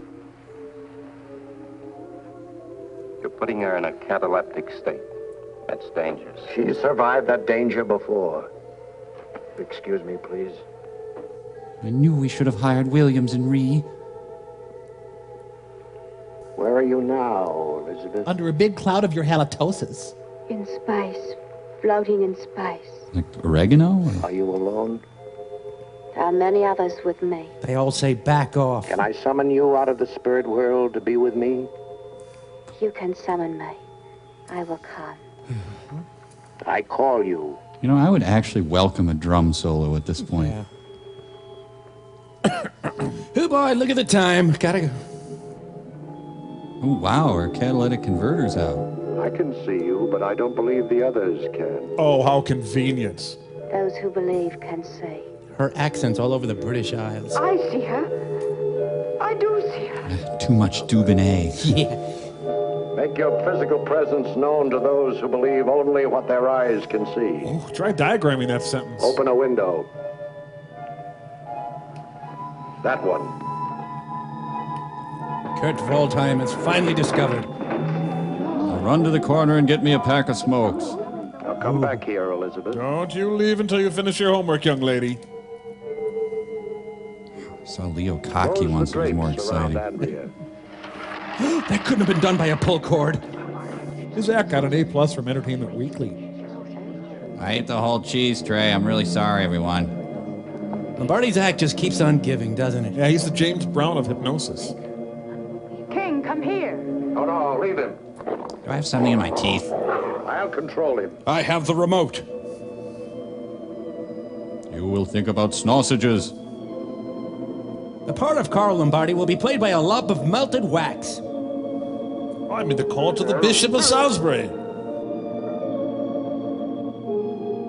You're putting her in a cataleptic state. That's dangerous. She survived that danger before. Excuse me, please. I knew we should have hired Williams and Ree. Where are you now, Elizabeth? Under a big cloud of your halitosis. In space. Floating in space. Like oregano? Or? Are you alone? There are many others with me. They all say back off. Can I summon you out of the spirit world to be with me? You can summon me. I will come. I call you. You know, I would actually welcome a drum solo at this point. Yeah. Oh boy, look at the time. Gotta go. Oh, wow, our catalytic converter's out. I can see you, but I don't believe the others can. Oh, how convenient. Those who believe can see. Her accent's all over the British Isles. I see her. I do see her. Too much Dubonnet. Yeah. Make your physical presence known to those who believe only what their eyes can see. Oh, try diagramming that sentence. Open a window. That one. Kurt Waldheim is finally discovered. I'll run to the corner and get me a pack of smokes. Now come back here, Elizabeth. Don't you leave until you finish your homework, young lady. I saw Leo cocky once. It was more exciting. That couldn't have been done by a pull cord. His act got an A+ from Entertainment Weekly. I ate the whole cheese tray. I'm really sorry, everyone. Lombardi's act just keeps on giving, doesn't it? Yeah, he's the James Brown of hypnosis. King, come here. Oh, no, leave him. Do I have something in my teeth? I'll control him. I have the remote. You will think about sausages. The part of Carl Lombardi will be played by a lump of melted wax. I mean, the call to the Bishop of Salisbury.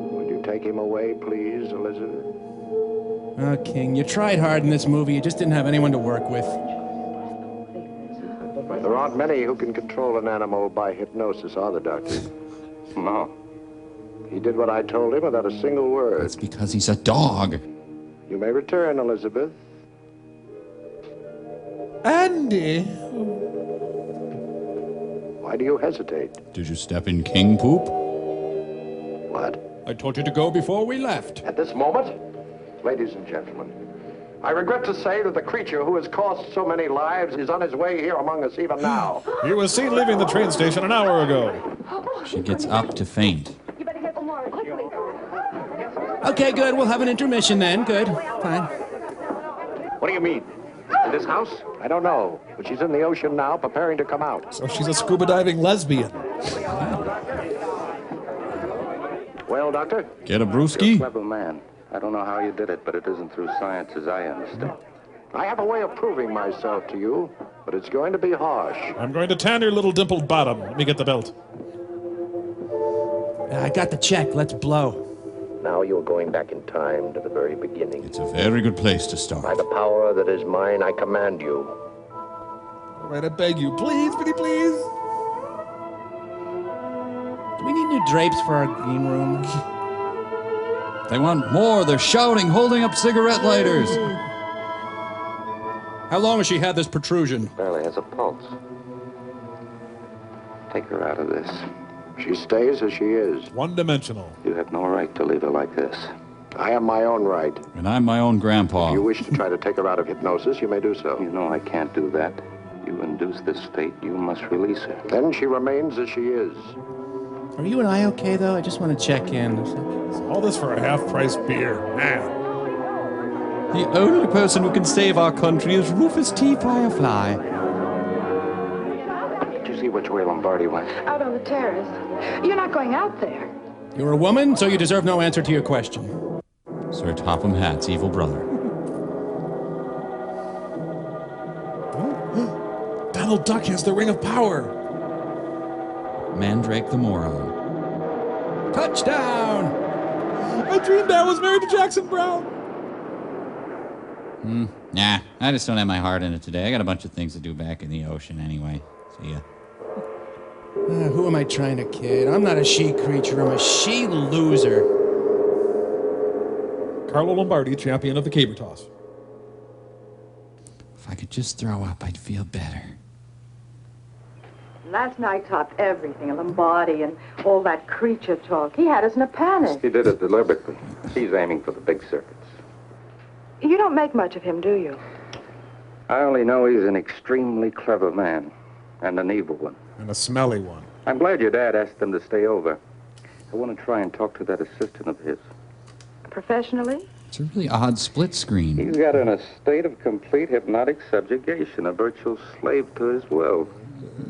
Will you take him away, please, Elizabeth? Oh, King, you tried hard in this movie. You just didn't have anyone to work with. There aren't many who can control an animal by hypnosis, are there, Doctor? No. He did what I told him without a single word. It's because he's a dog. You may return, Elizabeth. Andy. Why do you hesitate? Did you step in king poop? What? I told you to go before we left. At this moment, ladies and gentlemen, I regret to say that the creature who has cost so many lives is on his way here among us even now. He was seen leaving the train station an hour ago. She gets up to faint. Okay, good. We'll have an intermission then. Good. Fine. What do you mean? In this house? I don't know, but she's in the ocean now, preparing to come out. So she's a scuba diving lesbian. Well, Doctor? Get a brewski? You're a clever man. I don't know how you did it, but it isn't through science as I understand. I have a way of proving myself to you, but it's going to be harsh. I'm going to tan your little dimpled bottom. Let me get the belt. I got the check. Let's blow. Now you're going back in time to the very beginning. It's a very good place to By start. the power that is mine, I command you. All right, I beg you. Please, pretty please. Do we need new drapes for our green room? They want more. They're shouting, holding up cigarette lighters. How long has she had this protrusion? Barely has a pulse. Take her out of this. She stays as she is. One-dimensional. You have no right to leave her like this. I have my own right. And I'm my own grandpa. If you wish to try to take her out of hypnosis, you may do so. You know I can't do that. You induce this state, you must release her. Then she remains as she is. Are you and I okay, though? I just want to check in. All this for a half-price beer. Man. The only person who can save our country is Rufus T. Firefly. Did you see which way Lombardi went? Out on the terrace. You're not going out there. You're a woman, so you deserve no answer to your question. Sir Topham Hatt's evil brother. Donald Duck has the ring of power. Mandrake the moron. Touchdown! I dreamed I was married to Jackson Brown. Nah, I just don't have my heart in it today. I got a bunch of things to do back in the ocean anyway. See ya. Who am I trying to kid? I'm not a she creature. I'm a she loser. Carlo Lombardi, champion of the caber toss. If I could just throw up, I'd feel better. Last night topped everything, Lombardi and all that creature talk. He had us in a panic. He did it deliberately. He's aiming for the big circuits. You don't make much of him, do you? I only know he's an extremely clever man, and an evil one. And a smelly one. I'm glad your dad asked him to stay over. I want to try and talk to that assistant of his. Professionally? It's a really odd split screen. He's got in a state of complete hypnotic subjugation, a virtual slave to his will.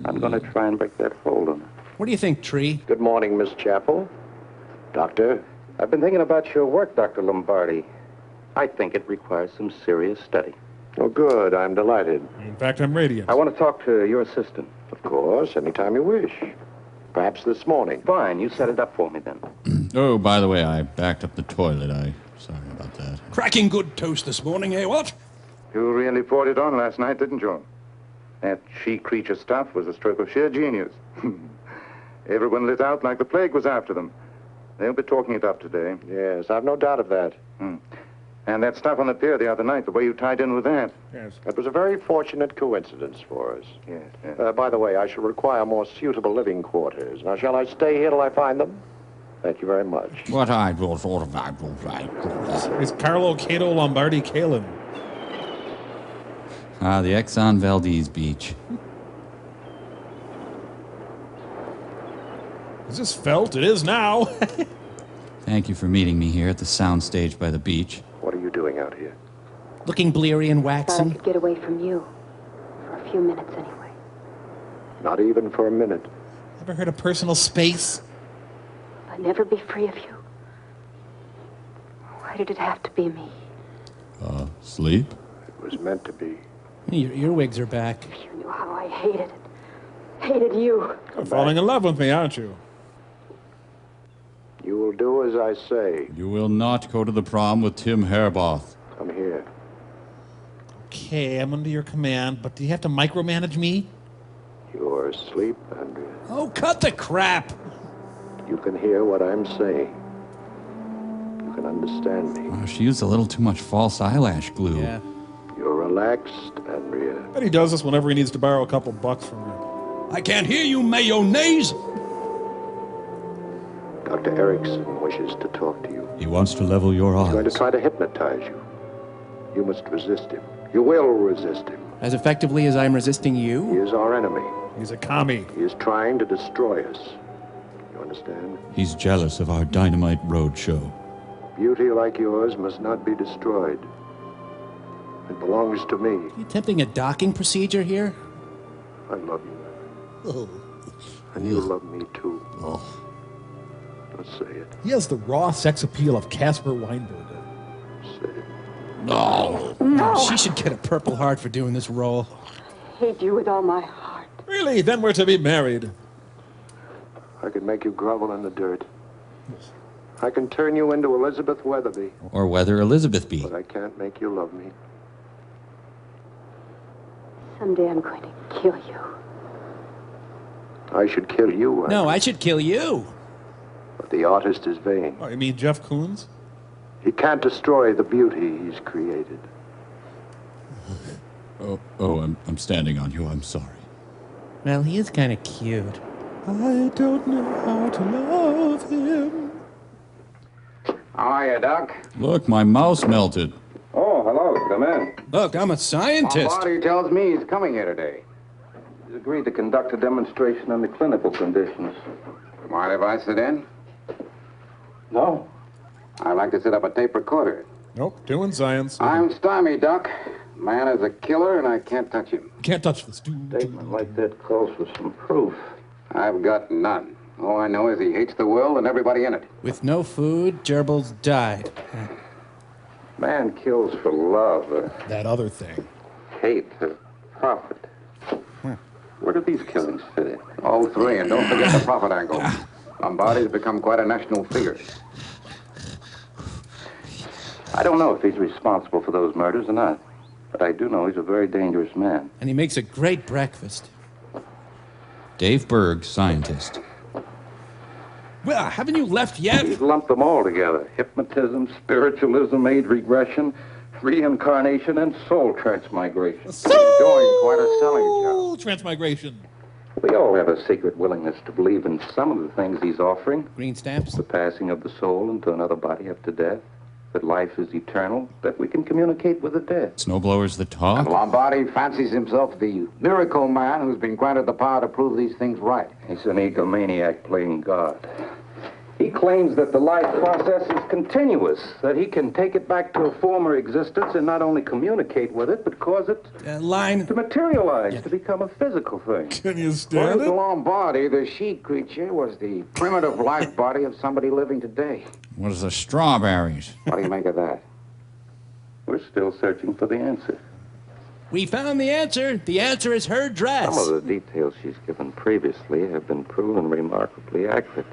I'm going to try and break that hold on him. What do you think, Tree? Good morning, Miss Chapel. Doctor? I've been thinking about your work, Dr. Lombardi. I think it requires some serious study. Oh, good. I'm delighted. In fact, I'm radiant. I want to talk to your assistant. Of course, anytime you wish. Perhaps this morning. Fine, you set it up for me then. Oh, by the way, I backed up the toilet. Sorry about that. Cracking good toast this morning, eh, what? You really poured it on last night, didn't you? That she-creature stuff was a stroke of sheer genius. Everyone lit out like the plague was after them. They'll be talking it up today. Yes, I've no doubt of that. And that stuff on the pier the other night, the way you tied in with that. Yes. That was a very fortunate coincidence for us. Yes. By the way, I shall require more suitable living quarters. Now, shall I stay here till I find them? Thank you very much. What I will sort of It's Carlo Cato Lombardi Kalin. the Exxon Valdez Beach. Is this felt? It is now. Thank you for meeting me here at the soundstage by the beach. What are you doing out here? Looking bleary and Thought I waxen. could get away from you. For a few minutes, anyway. Not even for a minute. Ever heard of personal space? Will I never be free of you? Why did it have to be me? Sleep? It was meant to be. Your earwigs are back. If you knew how I hated it. Hated you. You're falling in love with me, aren't you? You will do as I say. You will not go to the prom with Tim Hairboth. Come here. Okay, I'm under your command, but do you have to micromanage me? You're asleep, Andrea. Oh, cut the crap! You can hear what I'm saying. You can understand me. Oh, she used a little too much false eyelash glue. Yeah. You're relaxed, Andrea. But he does this whenever he needs to borrow a couple bucks from you. I can't hear you, mayonnaise! Dr. Erickson wishes to talk to you. He wants to level your He's going to eyes. try to hypnotize you. You must resist him. You will resist him. As effectively as I'm resisting He you? is our enemy. He's a commie. He is trying to destroy us. You understand? He's jealous of our Dynamite Road show. Beauty like yours must not be destroyed. It belongs to me. You attempting a docking procedure here? I love you. And you love me too. Let's say it. He has the raw sex appeal of Casper Weinberger. Say it. No. She should get a Purple Heart for doing this role. I hate you with all my heart. Really? Then we're to be married. I can make you grovel in the dirt. I can turn you into Elizabeth Weatherby. Or whether Elizabeth be. But I can't make you love me. Someday I'm going to kill you. I should kill you. No, I should kill you. But the artist is vain. Oh, you mean Jeff Koons? He can't destroy the beauty he's created. I'm standing on you. I'm sorry. Well, he is kind of cute. I don't know how to love him. How are you, Doc? Look, my mouse melted. Oh, hello. Come in. Look, I'm a scientist. Lombardi tells me he's coming here today. He's agreed to conduct a demonstration under clinical conditions. Mind if I sit in? No. I'd like to set up a tape recorder. Nope, doing science. I'm stymied, Doc. Man is a killer, and I can't touch him. Can't touch this. Statement like that calls for some proof. I've got none. All I know is he hates the world and everybody in it. With no food, gerbils died. Man kills for love, That other thing. hate, profit. Where do these killings fit in? All three, and don't forget the profit angle. Lombardi's become quite a national figure. I don't know if he's responsible for those murders or not, but I do know he's a very dangerous man. And he makes a great breakfast. Dave Berg, scientist. Well, haven't you left yet? He's lumped them all together. Hypnotism, spiritualism, age regression, reincarnation, and soul transmigration. He's doing quite a selling job. Transmigration. We all have a secret willingness to believe in some of the things he's offering. Green stamps? The passing of the soul into another body after death. That life is eternal. That we can communicate with the dead. Snowblowers that talk? And Lombardi fancies himself the miracle man who's been granted the power to prove these things right. He's an egomaniac playing God. He claims that the life process is continuous, that he can take it back to a former existence and not only communicate with it, but cause it to materialize, to become a physical thing. Can you According stand to it? Lombardi, the she-creature was the primitive life body of somebody living today. What is the strawberries? What do you make of that? We're still searching for the answer. We found the answer. The answer is her dress. Some of the details she's given previously have been proven remarkably accurate.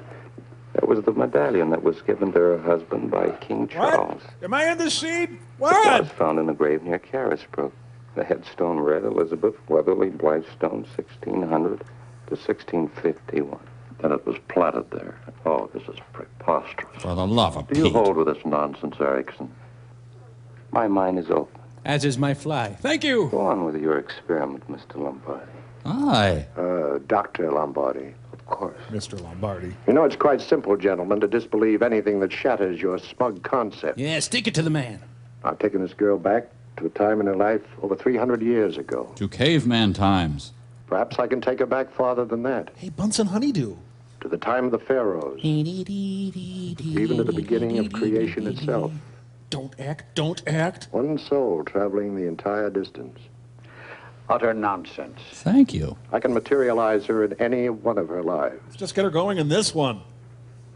There It was the medallion that was given to her husband by King Charles. Am I in the scene? It was found in a grave near Carisbrooke. The headstone read Elizabeth Weatherly Blythestone, 1600 to 1651. Then it was planted there. Oh, this is preposterous. For the love of Do you Pete. hold with this nonsense, Erickson? My mind is open. As is my fly. Thank you. Go on with your experiment, Mr. Lombardi. Aye. Dr. Lombardi. Of course. Mr. Lombardi. You know, it's quite simple, gentlemen, to disbelieve anything that shatters your smug concept. Yeah, stick it to the man. I've taken this girl back to a time in her life over 300 years ago. To caveman times. Perhaps I can take her back farther than that. Hey, Bunsen Honeydew. To the time of the pharaohs. Even to the beginning of creation itself. Don't act. One soul traveling the entire distance. Utter nonsense. Thank you. I can materialize her in any one of her lives. Let's just get her going in this one.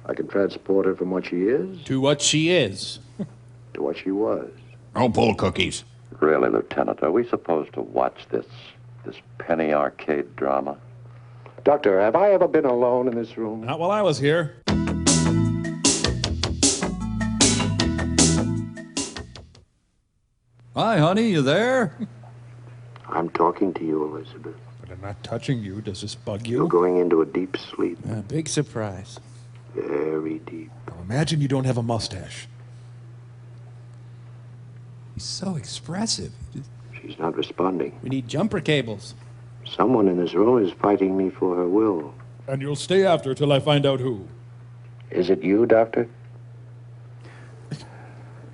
I can transport her from what she is To what she is. to what she was. Oh, bull cookies. Really, Lieutenant, are we supposed to watch this penny arcade drama? Doctor, have I ever been alone in this room? Not while I was here. Hi, honey, you there? I'm talking to you, Elizabeth. But I'm not touching you. Does this bug You're you? going into a deep sleep. A big surprise. Very deep. Now imagine you don't have a mustache. He's so expressive. She's not responding. We need jumper cables. Someone in this room is fighting me for her will. And you'll stay after till I find out who. Is it you, Doctor?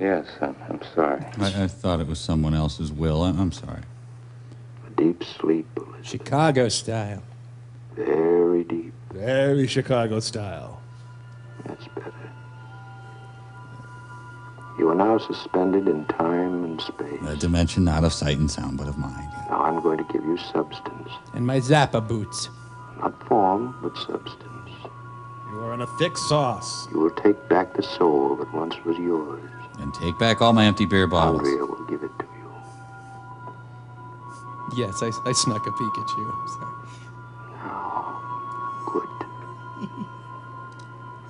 Yes, I'm sorry. I thought it was someone else's will. I'm sorry. A deep sleep, Elizabeth. Chicago style. Very deep. Very Chicago style. That's better. You are now suspended in time and space. A dimension not of sight and sound, but of mind. Now I'm going to give you substance. And my Zappa boots. Not form, but substance. You are in a thick sauce. You will take back the soul that once was yours. And take back all my empty beer bottles. Andrea will give it to you. Yes, I snuck a peek at you. I'm sorry. Good.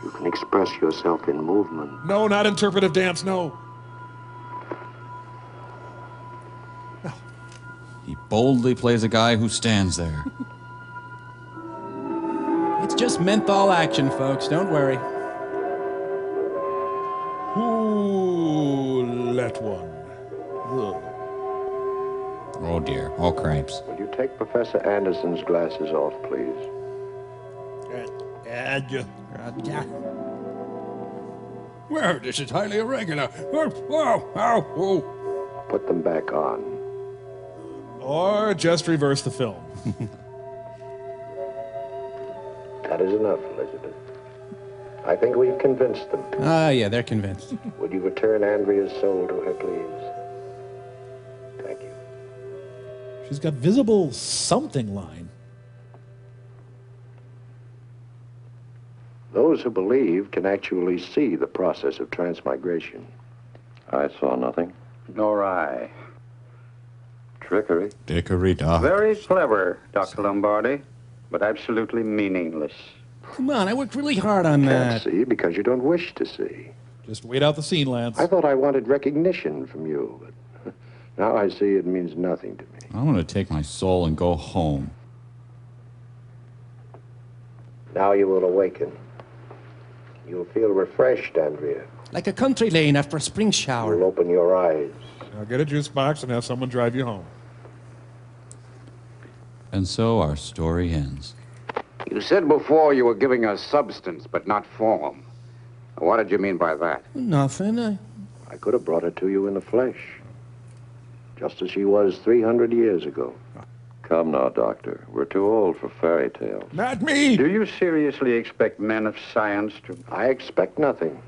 You can express yourself in movement. No, not interpretive dance, no. He boldly plays a guy who stands there. It's just menthol action, folks. Don't worry. Who let one? Ugh. Oh, dear. All cripes. Will you take Professor Anderson's glasses off, please? Well, this is highly irregular. Put them back on. Or just reverse the film. That is enough, Elizabeth. I think we've convinced them. Ah, yeah, they're convinced. Would you return Andrea's soul to her, please? Thank you. She's got visible something line. Those who believe can actually see the process of transmigration. I saw nothing. Nor I. Trickery. Dickory dock. Very clever, Dr. Lombardi, but absolutely meaningless. Come on, I worked really hard on that. Can't see because you don't wish to see. Just wait out the scene, Lance. I thought I wanted recognition from you, but now I see it means nothing to me. I want to take my soul and go home. Now you will awaken. You'll feel refreshed, Andrea. Like a country lane after a spring shower. You'll open your eyes. Now get a juice box and have someone drive you home. And so our story ends. You said before you were giving us substance, but not form. What did you mean by that? Nothing. I could have brought her to you in the flesh. Just as she was 300 years ago. Come now, Doctor. We're too old for fairy tales. Not me! Do you seriously expect men of science to... I expect nothing.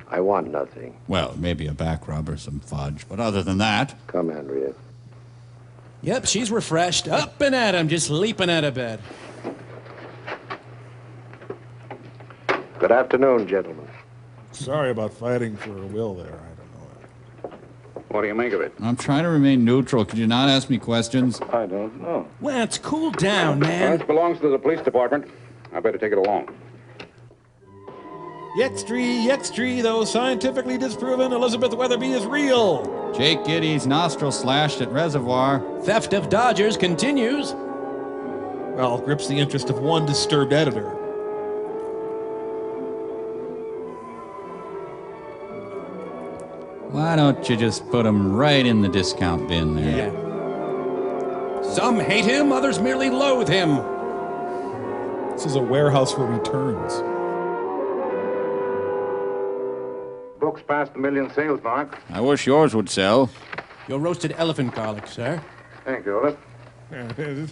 I want nothing. Well, maybe a back rub or some fudge, but other than that... Come, Andrea. Yep, she's refreshed. Up and at 'em, just leaping out of bed. Good afternoon, gentlemen. Sorry about fighting for a will there. I don't know. What do you make of it? I'm trying to remain neutral. Could you not ask me questions? I don't know. Lance, cool down, man. This belongs to the police department. I better take it along. Yextree, though scientifically disproven, Elizabeth Weatherby is real. Jake Giddy's nostril slashed at Reservoir. Theft of Dodgers continues. Well, grips the interest of one disturbed editor. Why don't you just put him right in the discount bin there? Yeah. Some hate him, others merely loathe him. This is a warehouse for returns. Books past the million sales mark. I wish yours would sell. Your roasted elephant garlic, sir. Thank you, Olaf.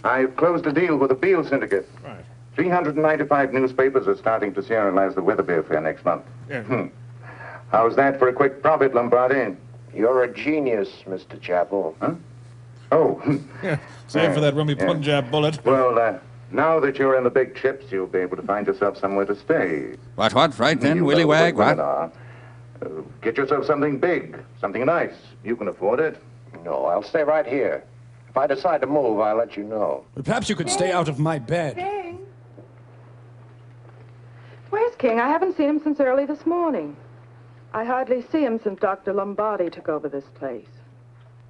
I've closed a deal with the Beale Syndicate. Right. 395 newspapers are starting to serialize the Weatherby affair next month. Yeah. How's that for a quick profit, Lombardi? You're a genius, Mr. Chappell. Huh? Oh. Yeah. Save for that rummy Punjab bullet. Well, now that you're in the big chips, you'll be able to find yourself somewhere to stay. What, right then, You Willy know Wag, women what? are. Get yourself something big, something nice. You can afford it. No, I'll stay right here. If I decide to move, I'll let you know. But perhaps you could stay out of my bed. King? Where's King? I haven't seen him since early this morning. I hardly see him since Dr. Lombardi took over this place.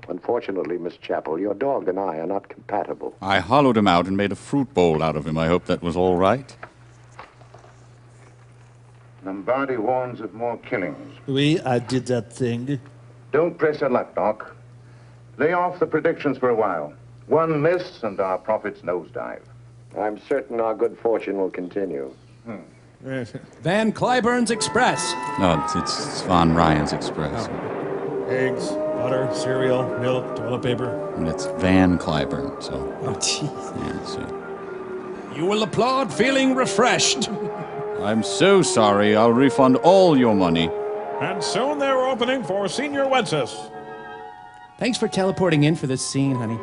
Unfortunately, Miss Chappell, your dog and I are not compatible. I hollowed him out and made a fruit bowl out of him. I hope that was all right. Lombardi warns of more killings. Oui, I did that thing. Don't press your luck, Doc. Lay off the predictions for a while. One miss and our profits nosedive. I'm certain our good fortune will continue. Van Cliburn's Express. No, it's Von Ryan's Express. Eggs, butter, cereal, milk, toilet paper. And it's Van Cliburn, so... Oh, jeez. Yeah, see. You will applaud feeling refreshed. I'm so sorry. I'll refund all your money. And soon they're opening for Senior Wences. Thanks for teleporting in for this scene, honey.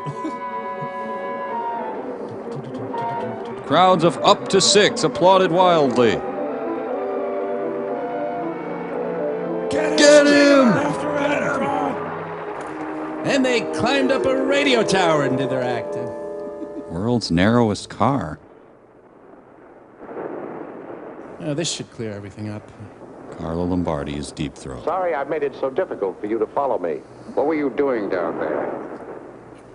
Crowds of up to 6 applauded wildly. Get him! And they climbed up a radio tower and did their act. World's narrowest car. Oh, this should clear everything up. Carlo Lombardi is deep throat. Sorry I've made it so difficult for you to follow me. What were you doing down there?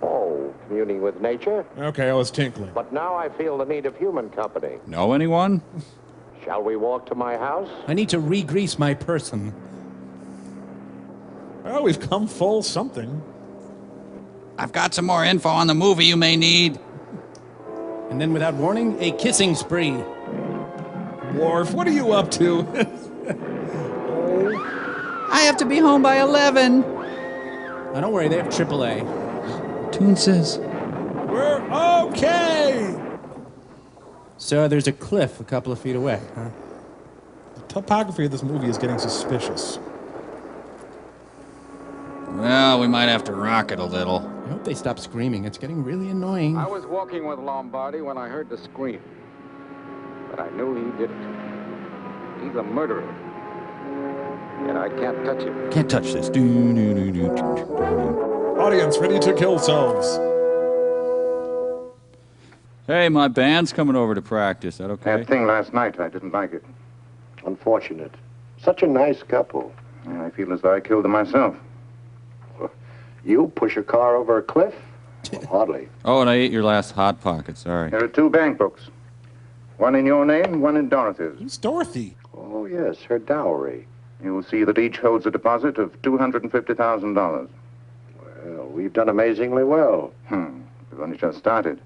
Oh, communing with nature. Okay, I was tinkling. But now I feel the need of human company. Know anyone? Shall we walk to my house? I need to re-grease my person. Well, we've come full something. I've got some more info on the movie you may need. And then without warning, a kissing spree. Worf, what are you up to? I have to be home by 11. Now, don't worry, they have AAA. Toon says. We're okay! So there's a cliff a couple of feet away, huh? The topography of this movie is getting suspicious. Well, we might have to rock it a little. I hope they stop screaming. It's getting really annoying. I was walking with Lombardi when I heard the scream. But I knew he did it. He's a murderer. And I can't touch him. Can't touch this. Audience, ready to kill selves. Hey, my band's coming over to practice. That okay? That thing last night, I didn't like it. Unfortunate. Such a nice couple. I feel as though I killed them myself. You push a car over a cliff? Well, hardly. Oh, and I ate your last Hot Pocket. Sorry. There are 2 bank books. One in your name, one in Dorothy's. Who's Dorothy? Oh, yes, her dowry. You will see that each holds a deposit of $250,000. Well, we've done amazingly well. We've only just started.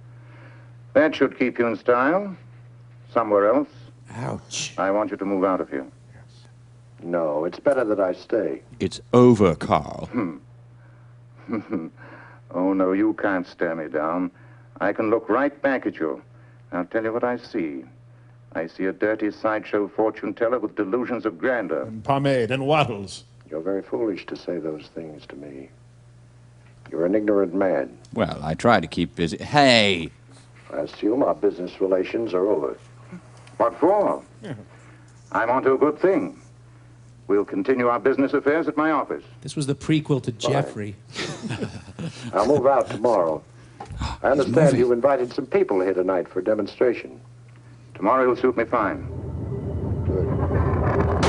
That should keep you in style. Somewhere else. Ouch. I want you to move out of here. No, it's better that I stay. It's over, Carl. Oh, no, you can't stare me down. I can look right back at you. I'll tell you what I see. I see a dirty sideshow fortune teller with delusions of grandeur. And pomade and wattles. You're very foolish to say those things to me. You're an ignorant man. Well, I try to keep busy. Hey! I assume our business relations are over. What for? I'm onto a good thing. We'll continue our business affairs at my office. This was the prequel to Jeffrey. I'll move out tomorrow. I understand you invited some people here tonight for a demonstration. Tomorrow will suit me fine. Good.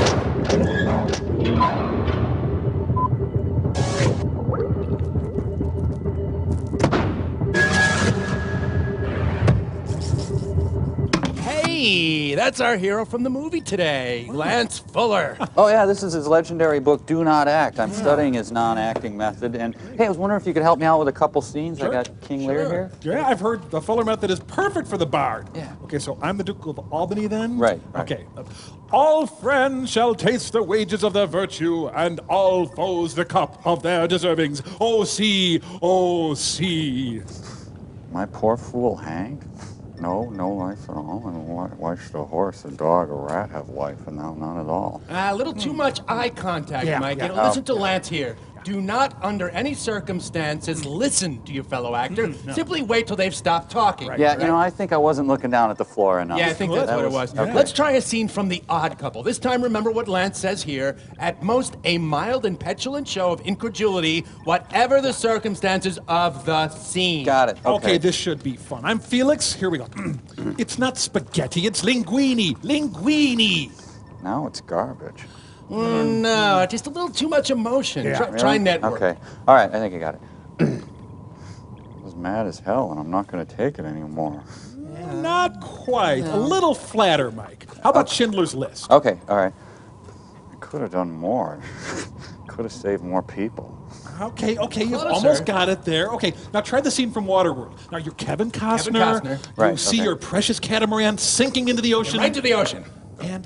Hey, that's our hero from the movie today, Lance Fuller. Oh, yeah, this is his legendary book, Do Not Act. I'm studying his non-acting method. And, hey, I was wondering if you could help me out with a couple scenes. Sure. I got King Lear here. Yeah, I've heard the Fuller method is perfect for the bard. Yeah. Okay, so I'm the Duke of Albany then? Right. Okay. All friends shall taste the wages of their virtue, and all foes the cup of their deservings. Oh, see, oh, see. My poor fool, Hank. No life at all. And why should a horse, a dog, a rat have life, and now none at all? A little too much eye contact, Yeah, Mike. yeah. You know, listen to Lance here. Do not, under any circumstances, listen to your fellow actor. No. Simply wait till they've stopped talking. Yeah, right? you know, I think I wasn't looking down at the floor enough. Yeah, I think that's what it was. Okay. Let's try a scene from The Odd Couple. This time, remember what Lance says here. At most, a mild and petulant show of incredulity, whatever the circumstances of the scene. Got it. Okay, this should be fun. I'm Felix. Here we go. It's not spaghetti, it's linguine. Linguine. Now it's garbage. No, just a little too much emotion. Try network. Okay. All right, I think I got it. I was mad as hell, and I'm not going to take it anymore. Not quite. A little flatter, Mike. How about Schindler's List? Okay, all right. I could have done more. Could have saved more people. Okay, you've Closer. almost got it there. Okay, now try the scene from Waterworld. Now you're Kevin Costner. You Right, see okay. your precious catamaran sinking into the ocean. Right to the ocean. And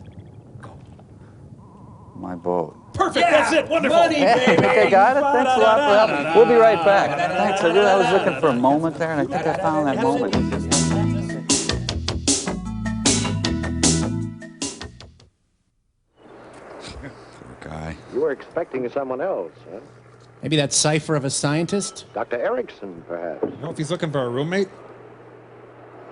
My boat. perfect, that's it, wonderful. Money, baby. Okay, got it. Thanks a lot for helping. We'll be right back. Thanks. I was looking for a moment there, and I think I found that moment. Poor guy. You were expecting someone else, huh? Maybe that cipher of a scientist? Dr. Erickson, perhaps. You know if he's looking for a roommate?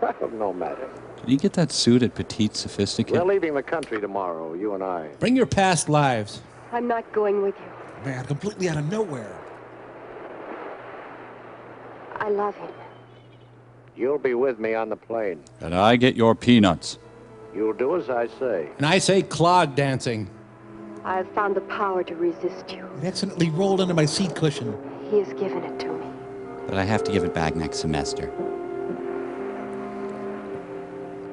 Well, no matter. Did you get that suit at Petite Sophisticate? We're leaving the country tomorrow, you and I. Bring your past lives. I'm not going with you. Man, completely out of nowhere. I love him. You'll be with me on the plane. And I get your peanuts. You'll do as I say. And I say clog dancing. I have found the power to resist you. It accidentally rolled under my seat cushion. He has given it to me. But I have to give it back next semester.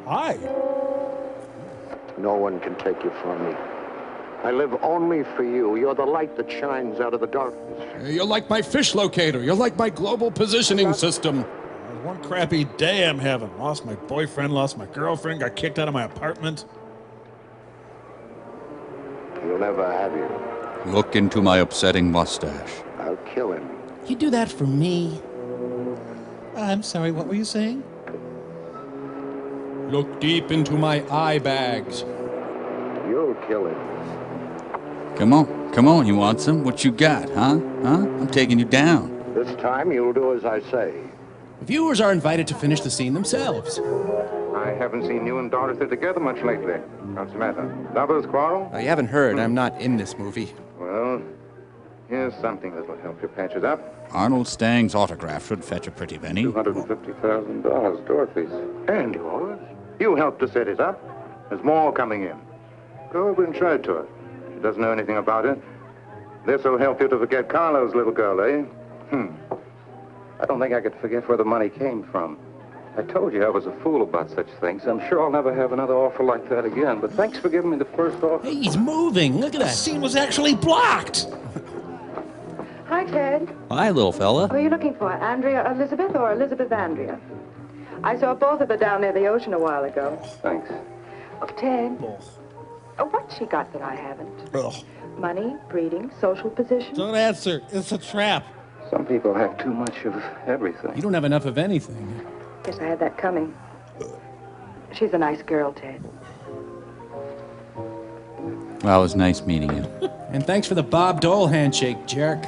Hi. No one can take you from me. I live only for you. You're the light that shines out of the darkness. You're like my fish locator. You're like my global positioning system. One crappy day I'm having. Lost my boyfriend, lost my girlfriend, got kicked out of my apartment. He'll never have you. Look into my upsetting mustache. I'll kill him. You do that for me? I'm sorry, what were you saying? Look deep into my eye bags. You'll kill him. Come on, you want some? What you got, huh? I'm taking you down. This time you'll do as I say. Viewers are invited to finish the scene themselves. I haven't seen you and Dorothy together much lately. What's the matter? Lovers quarrel? You haven't heard, I'm not in this movie. Well, here's something that will help you patch it up. Arnold Stang's autograph should fetch a pretty penny. $250,000, Dorothy's. And yours. You helped to set it up. There's more coming in. Go over and show it to her. She doesn't know anything about it. This'll help you to forget Carlo's little girl, eh? I don't think I could forget where the money came from. I told you I was a fool about such things. I'm sure I'll never have another offer like that again. But thanks for giving me the first offer. Hey, he's moving. Look at The that. scene was actually blocked. Hi, Ted. Hi, little fella. Who are you looking for, Andrea Elizabeth or Elizabeth Andrea? I saw both of them down near the ocean a while ago. Thanks. Oh, Ted. What's she got that I haven't? Ugh. Money, breeding, social position? Don't answer. It's a trap. Some people have too much of everything. You don't have enough of anything. Guess I had that coming. She's a nice girl, Ted. Well, it was nice meeting you. And thanks for the Bob Dole handshake, jerk.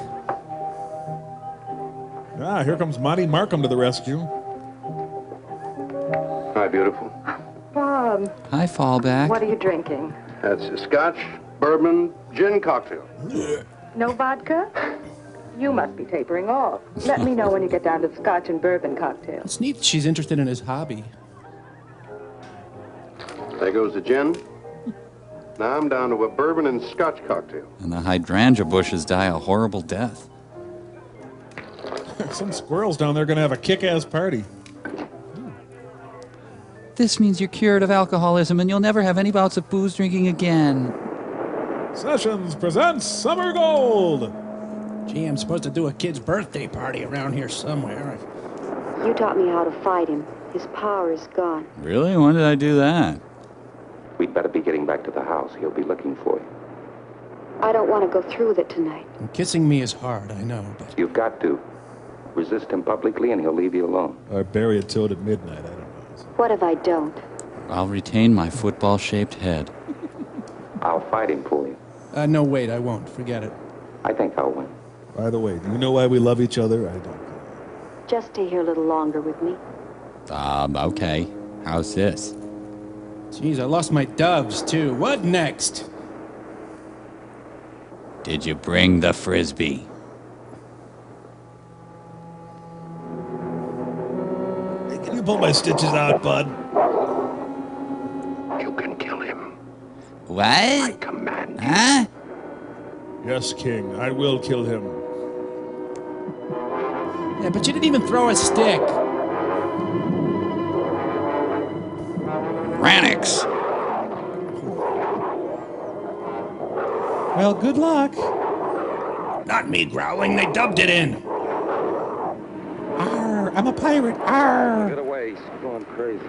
Ah, here comes Monty Markham to the rescue. Hi, beautiful. Bob, Hi, Fallback. what are you drinking? That's a scotch, bourbon, gin cocktail. No vodka? You must be tapering off. Let me know when you get down to the scotch and bourbon cocktail. It's neat that she's interested in his hobby. There goes the gin. Now I'm down to a bourbon and scotch cocktail. And the hydrangea bushes die a horrible death. Some squirrels down there are going to have a kick-ass party. This means you're cured of alcoholism and you'll never have any bouts of booze drinking again. Sessions presents Summer Gold. Gee, I'm supposed to do a kid's birthday party around here somewhere. You taught me how to fight him. His power is gone. Really? When did I do that? We'd better be getting back to the house. He'll be looking for you. I don't want to go through with it tonight. And kissing me is hard, I know, but... You've got to. Resist him publicly and he'll leave you alone. Or bury a toad at midnight, I don't know. What if I don't? I'll retain my football-shaped head. I'll fight him for you. No, wait, I won't. Forget it. I think I'll win. By the way, do you know why we love each other? I don't. Just stay here a little longer with me. Okay. How's this? Jeez, I lost my doves, too. What next? Did you bring the Frisbee? Hey, can you pull my stitches out, bud? You can kill him. What? I command you. Huh? Yes, King. I will kill him. Yeah, but you didn't even throw a stick. Ranix. Well, good luck. Not me growling. They dubbed it in. Arr, I'm a pirate. Arr. Get away. He's going crazy.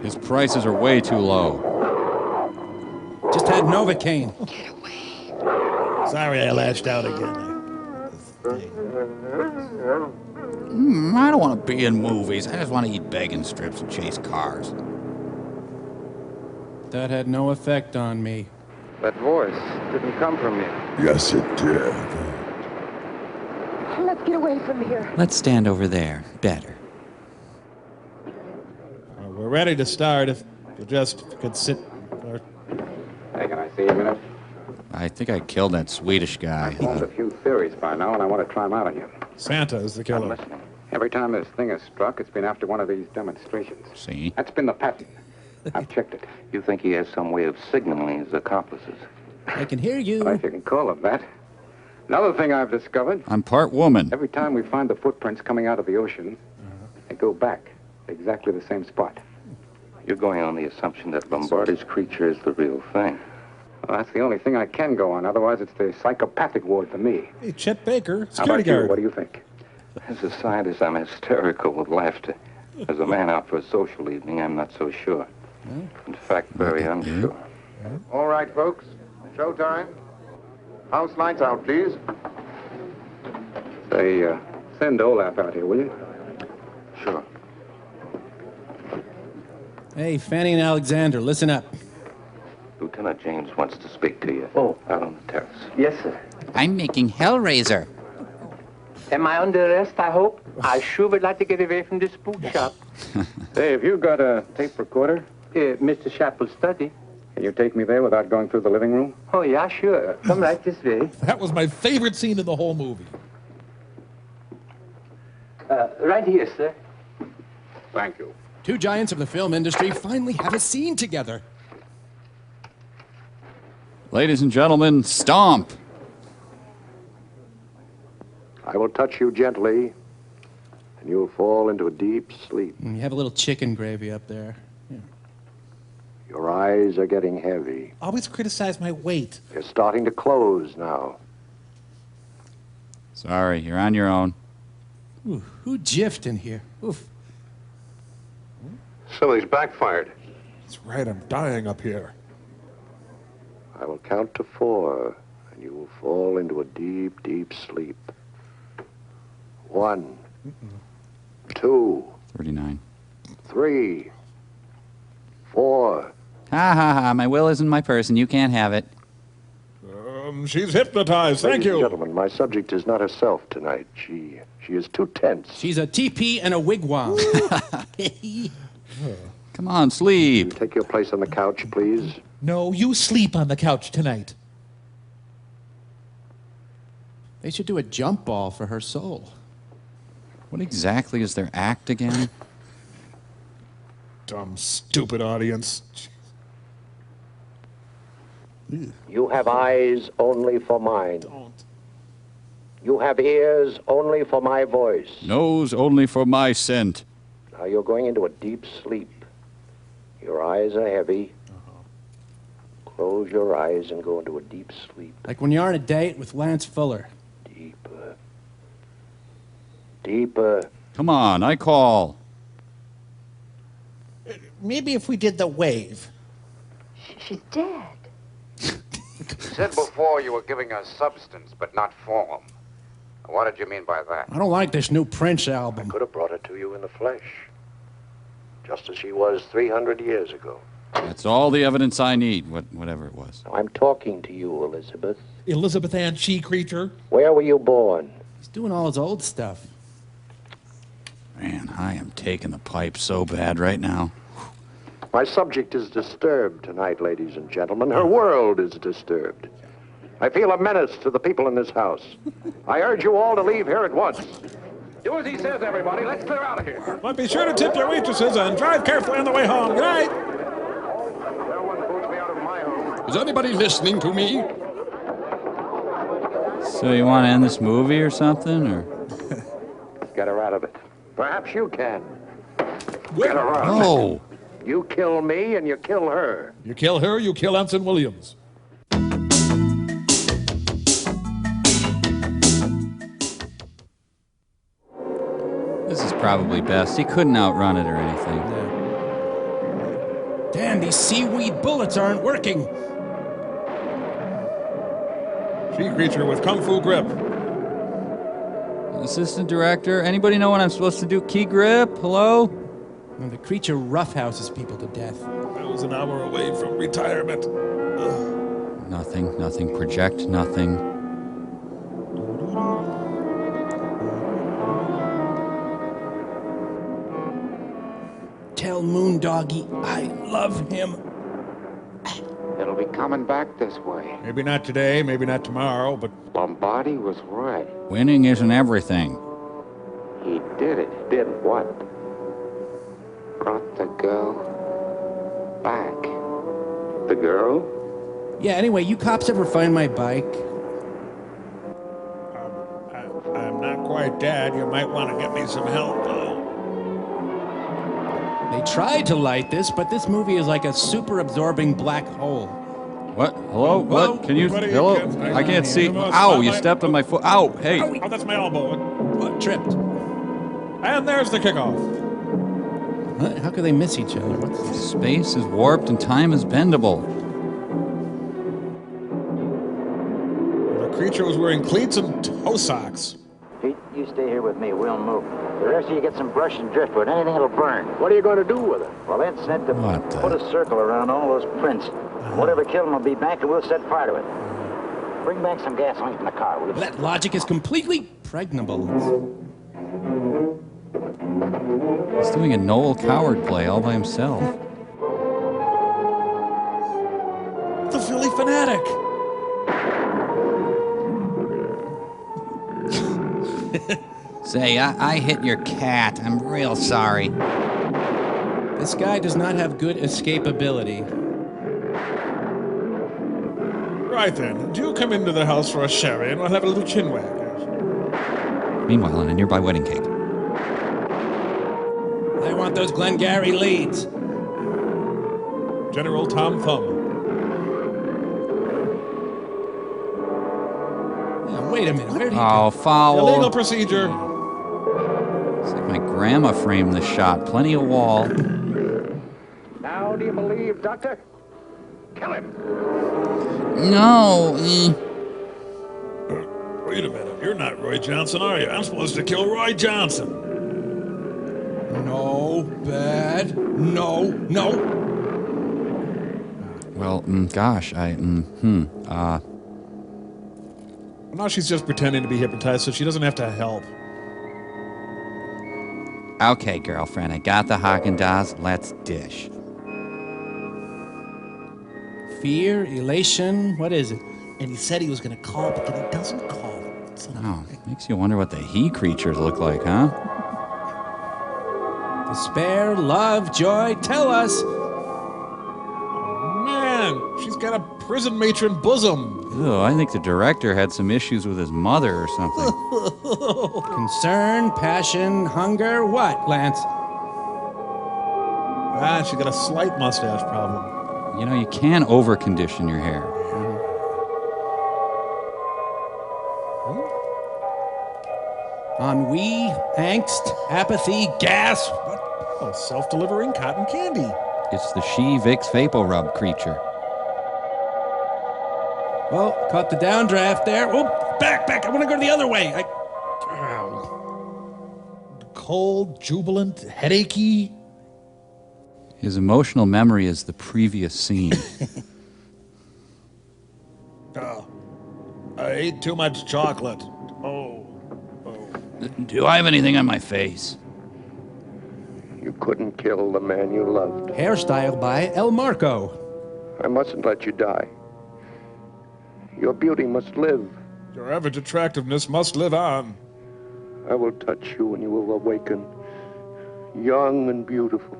His prices are way too low. Just had Novocaine. Get away. Sorry I lashed out again. I don't want to be in movies. I just want to eat bacon strips and chase cars. That had no effect on me. That voice didn't come from you. Yes, it did. Let's get away from here. Let's stand over there. Better. We're ready to start. If you could sit. Hey, can I see you a minute? I think I killed that Swedish guy. I've formed a few theories by now, and I want to try them out on you. Santa is the I'm killer. listening. Every time this thing has struck, it's been after one of these demonstrations. See? That's been the pattern. I've checked it. You think he has some way of signaling his accomplices? I can hear you. Well, if you can call it that. Another thing I've discovered, I'm part woman. every time we find the footprints coming out of the ocean, they go back to exactly the same spot. You're going on the assumption that Lombardi's creature is the real thing. Well, that's the only thing I can go on. Otherwise, it's the psychopathic ward for me. Hey, Chet Baker, How security about you? guard. What do you think? As a scientist, I'm hysterical with laughter. As a man out for a social evening, I'm not so sure. In fact, very unsure. All right, folks. Showtime. House lights out, please. Say, send Olaf out here, will you? Sure. Hey, Fanny and Alexander, listen up. Lieutenant James wants to speak to you. Oh. Out on the terrace. Yes, sir. I'm making Hellraiser. Am I under arrest, I hope? I sure would like to get away from this spook shop. Say, have you got a tape recorder? Mr. Chappell's study. Can you take me there without going through the living room? Oh, yeah, sure. Come right this way. That was my favorite scene in the whole movie. Right here, sir. Thank you. Two giants of the film industry finally have a scene together. Ladies and gentlemen, Stomp. I will touch you gently, and you will fall into a deep sleep. You have a little chicken gravy up there. Yeah. Your eyes are getting heavy. Always criticize my weight. They're starting to close now. Sorry, you're on your own. Ooh, who jiffed in here? Oof. Somebody's backfired. That's right, I'm dying up here. I will count to 4, and you will fall into a deep, deep sleep. 1, 2, 39. 3, 4. Ha ha ha, my will isn't my person. You can't have it. She's hypnotized. Thank Ladies and you. gentlemen, my subject is not herself tonight. She is too tense. She's a TP and a wigwam. Come on, sleep. Take your place on the couch, please. No, you sleep on the couch tonight. They should do a jump ball for her soul. What exactly is their act again? Dumb, stupid audience. You have eyes only for mine. You have ears only for my voice. Nose only for my scent. Now you're going into a deep sleep. Your eyes are heavy. Close your eyes and go into a deep sleep. Like when you're on a date with Lance Fuller. Deeper. Deeper. Come on, I call. Maybe if we did the wave. She's dead. You said before you were giving us substance, but not form. What did you mean by that? I don't like this new Prince album. I could have brought her to you in the flesh. Just as she was 300 years ago. That's all the evidence I need, whatever it was. Now, I'm talking to you, Elizabeth. Elizabeth Ann She Creature. Where were you born? He's doing all his old stuff. Man, I am taking the pipe so bad right now. My subject is disturbed tonight, ladies and gentlemen. Her world is disturbed. I feel a menace to the people in this house. I urge you all to leave here at once. Do as he says, everybody. Let's clear out of here. But be sure to tip your waitresses and drive carefully on the way home. Good night. No one boots me out of my home. Is anybody listening to me? So you want to end this movie or something, or? Get her out of it. Perhaps you can. Get her out. Oh. You kill me and you kill her. You kill her, you kill Anson Williams. This is probably best. He couldn't outrun it or anything. Damn, these seaweed bullets aren't working. She Creature with Kung Fu Grip. Assistant director, anybody know what I'm supposed to do? Key grip? Hello? And the creature roughhouses people to death. I was an hour away from retirement. Nothing. Project nothing. Tell Moondoggy I love him. It'll be coming back this way. Maybe not today, maybe not tomorrow, but Lombardi was right. Winning isn't everything. He did it. Did what? Brought the girl back. The girl? Yeah, anyway, you cops ever find my bike? I'm not quite dead. You might want to get me some help, though. They tried to light this, but this movie is like a super absorbing black hole. What? Hello? What? Can you? Hello? I can't see. Ow, you stepped on my foot. Ow, hey. Oh, that's my elbow. What? Tripped. And there's the kickoff. What? How could they miss each other? Space is warped and time is bendable. The creature was wearing cleats and toe socks. Pete, you stay here with me. We'll move. The rest of you get some brush and driftwood. Anything that'll burn. What are you going to do with it? Well, Ed said to put a circle around all those prints. Whatever killed them will be back, and we'll set fire to it. Bring back some gasoline from the car, will you? That logic is completely pregnable. He's doing a Noel Coward play all by himself. The Philly Fanatic. Say, I hit your cat. I'm real sorry. This guy does not have good escapability. Right then, do come into the house for a sherry and we'll have a little chinwag. Meanwhile, on a nearby wedding cake. I want those Glengarry leads. General Tom Thumb. Yeah, wait a minute, where'd he Oh, go? foul. Illegal procedure. It's like my grandma framed the shot. Plenty of wall. Now do you believe, Doctor? Kill him. No. Wait a minute. You're not Roy Johnson, are you? I'm supposed to kill Roy Johnson. No, bad. No. Well, gosh, Now she's just pretending to be hypnotized so she doesn't have to help. Okay, girlfriend, I got the Haagen-Dazs. Let's dish. Fear, elation, what is it? And he said he was going to call, but then he doesn't call. Oh, makes you wonder what the he creatures look like, huh? Despair, love, joy, tell us. Man, man. She's got a prison matron bosom. Oh, I think the director had some issues with his mother or something. Concern, passion, hunger, what, Lance? Ah, she got a slight mustache problem. You know, you can over-condition your hair. Ennui, angst, apathy, gas. What? Oh, self-delivering cotton candy. It's the She-Vicks Vaporub creature. Oh, caught the downdraft there. Oh, back. I want to go the other way. Cold, jubilant, headachy. His emotional memory is the previous scene. I ate too much chocolate. Do I have anything on my face? You couldn't kill the man you loved. Hairstyle by El Marco. I mustn't let you die. Your beauty must live. Your average attractiveness must live on. I will touch you and you will awaken, young and beautiful,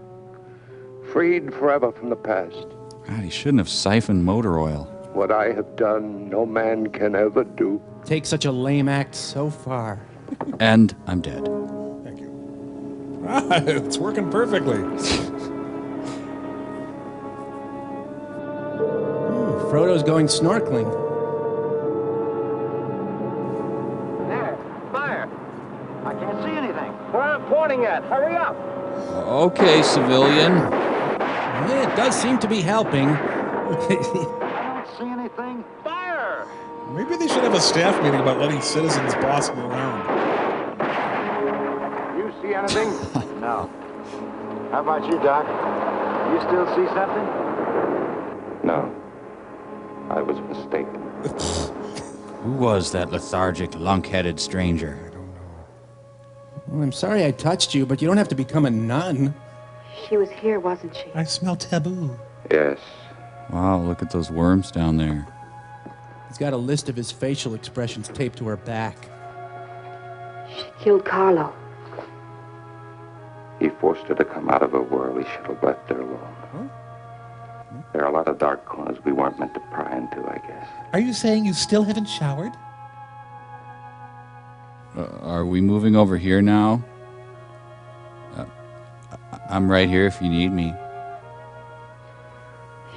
freed forever from the past. God, he shouldn't have siphoned motor oil. What I have done, no man can ever do. Take such a lame act so far. And I'm dead. Thank you. Ah, it's working perfectly. Frodo's going snorkeling. There, fire. I can't see anything. Where I'm pointing at. Hurry up. Okay, civilian. It does seem to be helping. I don't see anything. Fire! Maybe they should have a staff meeting about letting citizens boss them around. You see anything? No. How about you, Doc? You still see something? No. I was mistaken. Who was that lethargic, lunk-headed stranger? Well, I'm sorry I touched you, but you don't have to become a nun. She was here, wasn't she? I smell taboo. Yes. Wow, look at those worms down there. He's got a list of his facial expressions taped to her back. She killed Carlo. He forced her to come out of her world. He should have left her alone. Huh? There are a lot of dark corners we weren't meant to pry into, I guess. Are you saying you still haven't showered? Are we moving over here now? I'm right here if you need me.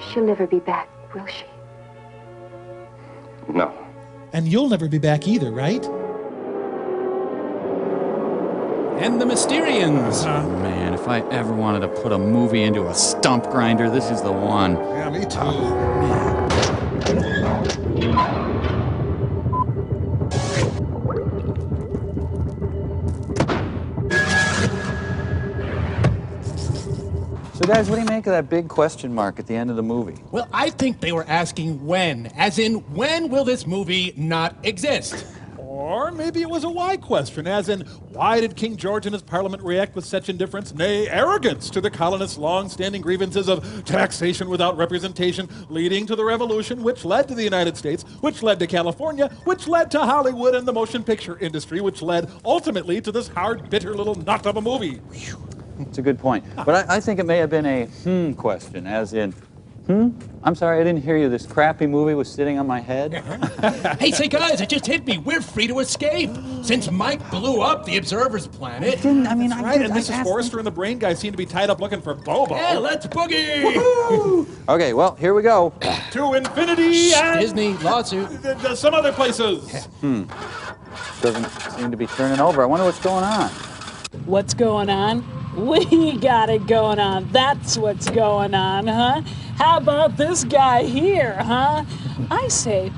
She'll never be back, will she? No. And you'll never be back either, right? And the Mysterians. Man, if I ever wanted to put a movie into a stump grinder, this is the one. Yeah, me too. So guys, what do you make of that big question mark at the end of the movie? Well, I think they were asking when, as in, when will this movie not exist? Or maybe it was a why question, as in, why did King George and his parliament react with such indifference, nay, arrogance, to the colonists' long-standing grievances of taxation without representation, leading to the revolution, which led to the United States, which led to California, which led to Hollywood and the motion picture industry, which led ultimately to this hard, bitter little nut of a movie. It's a good point. But I think it may have been a question, as in, I'm sorry, I didn't hear you. This crappy movie was sitting on my head. Hey, say guys, it just hit me. We're free to escape. Since Mike blew up the Observer's planet. Right, and Mrs. Forrester and the Brain Guy seem to be tied up looking for Bobo. Yeah, let's boogie! Okay, well, here we go. To infinity and... Disney, lawsuit. Some other places. Doesn't seem to be turning over. I wonder what's going on. What's going on? We got it going on. That's what's going on, huh? How about this guy here, huh? I say,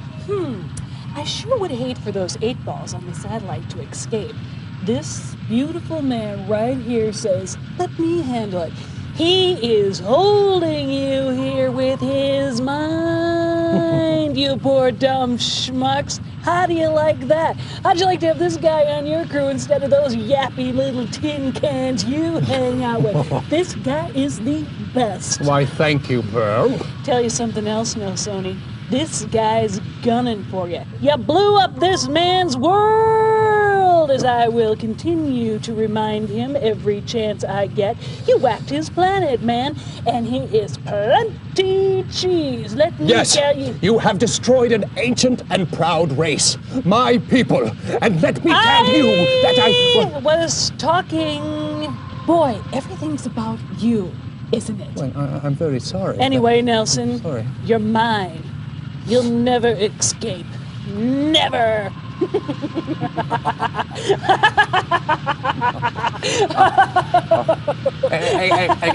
I sure would hate for those 8 balls on the satellite to escape. This beautiful man right here says, let me handle it. He is holding you here with his mind, you poor dumb schmucks. How do you like that? How'd you like to have this guy on your crew instead of those yappy little tin cans you hang out with? This guy is the best. Why, thank you, Pearl. Tell you something else, Sony. This guy's gunning for you. You blew up this man's world. told, as I will continue to remind him every chance I get, you whacked his planet, man, and he is plenty cheese. Let me Yes, tell you. you have destroyed an ancient and proud race, my people, and let me tell you that I was talking. Boy, everything's about you, isn't it? Well, I'm very sorry. Anyway, Nelson, sorry. You're mine. You'll never escape. Never.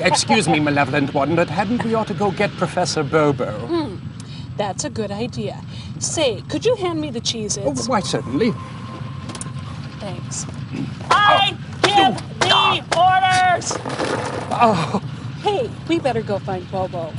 Excuse me, malevolent one, but hadn't we ought to go get Professor Bobo? That's a good idea. Say, could you hand me the Cheez-Its? Why, certainly. Thanks. I give the orders! Oh. Hey, we better go find Bobo.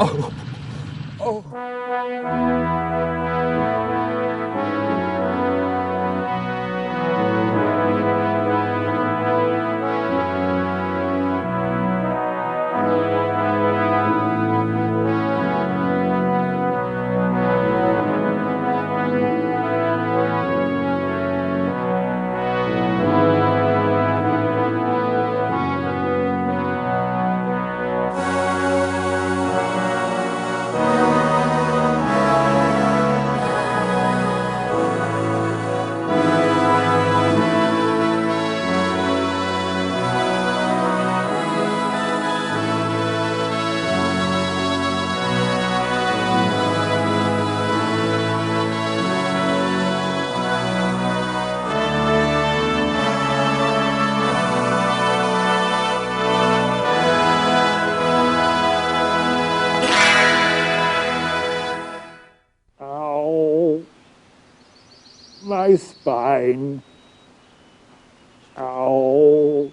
Ow. My spine. Ow.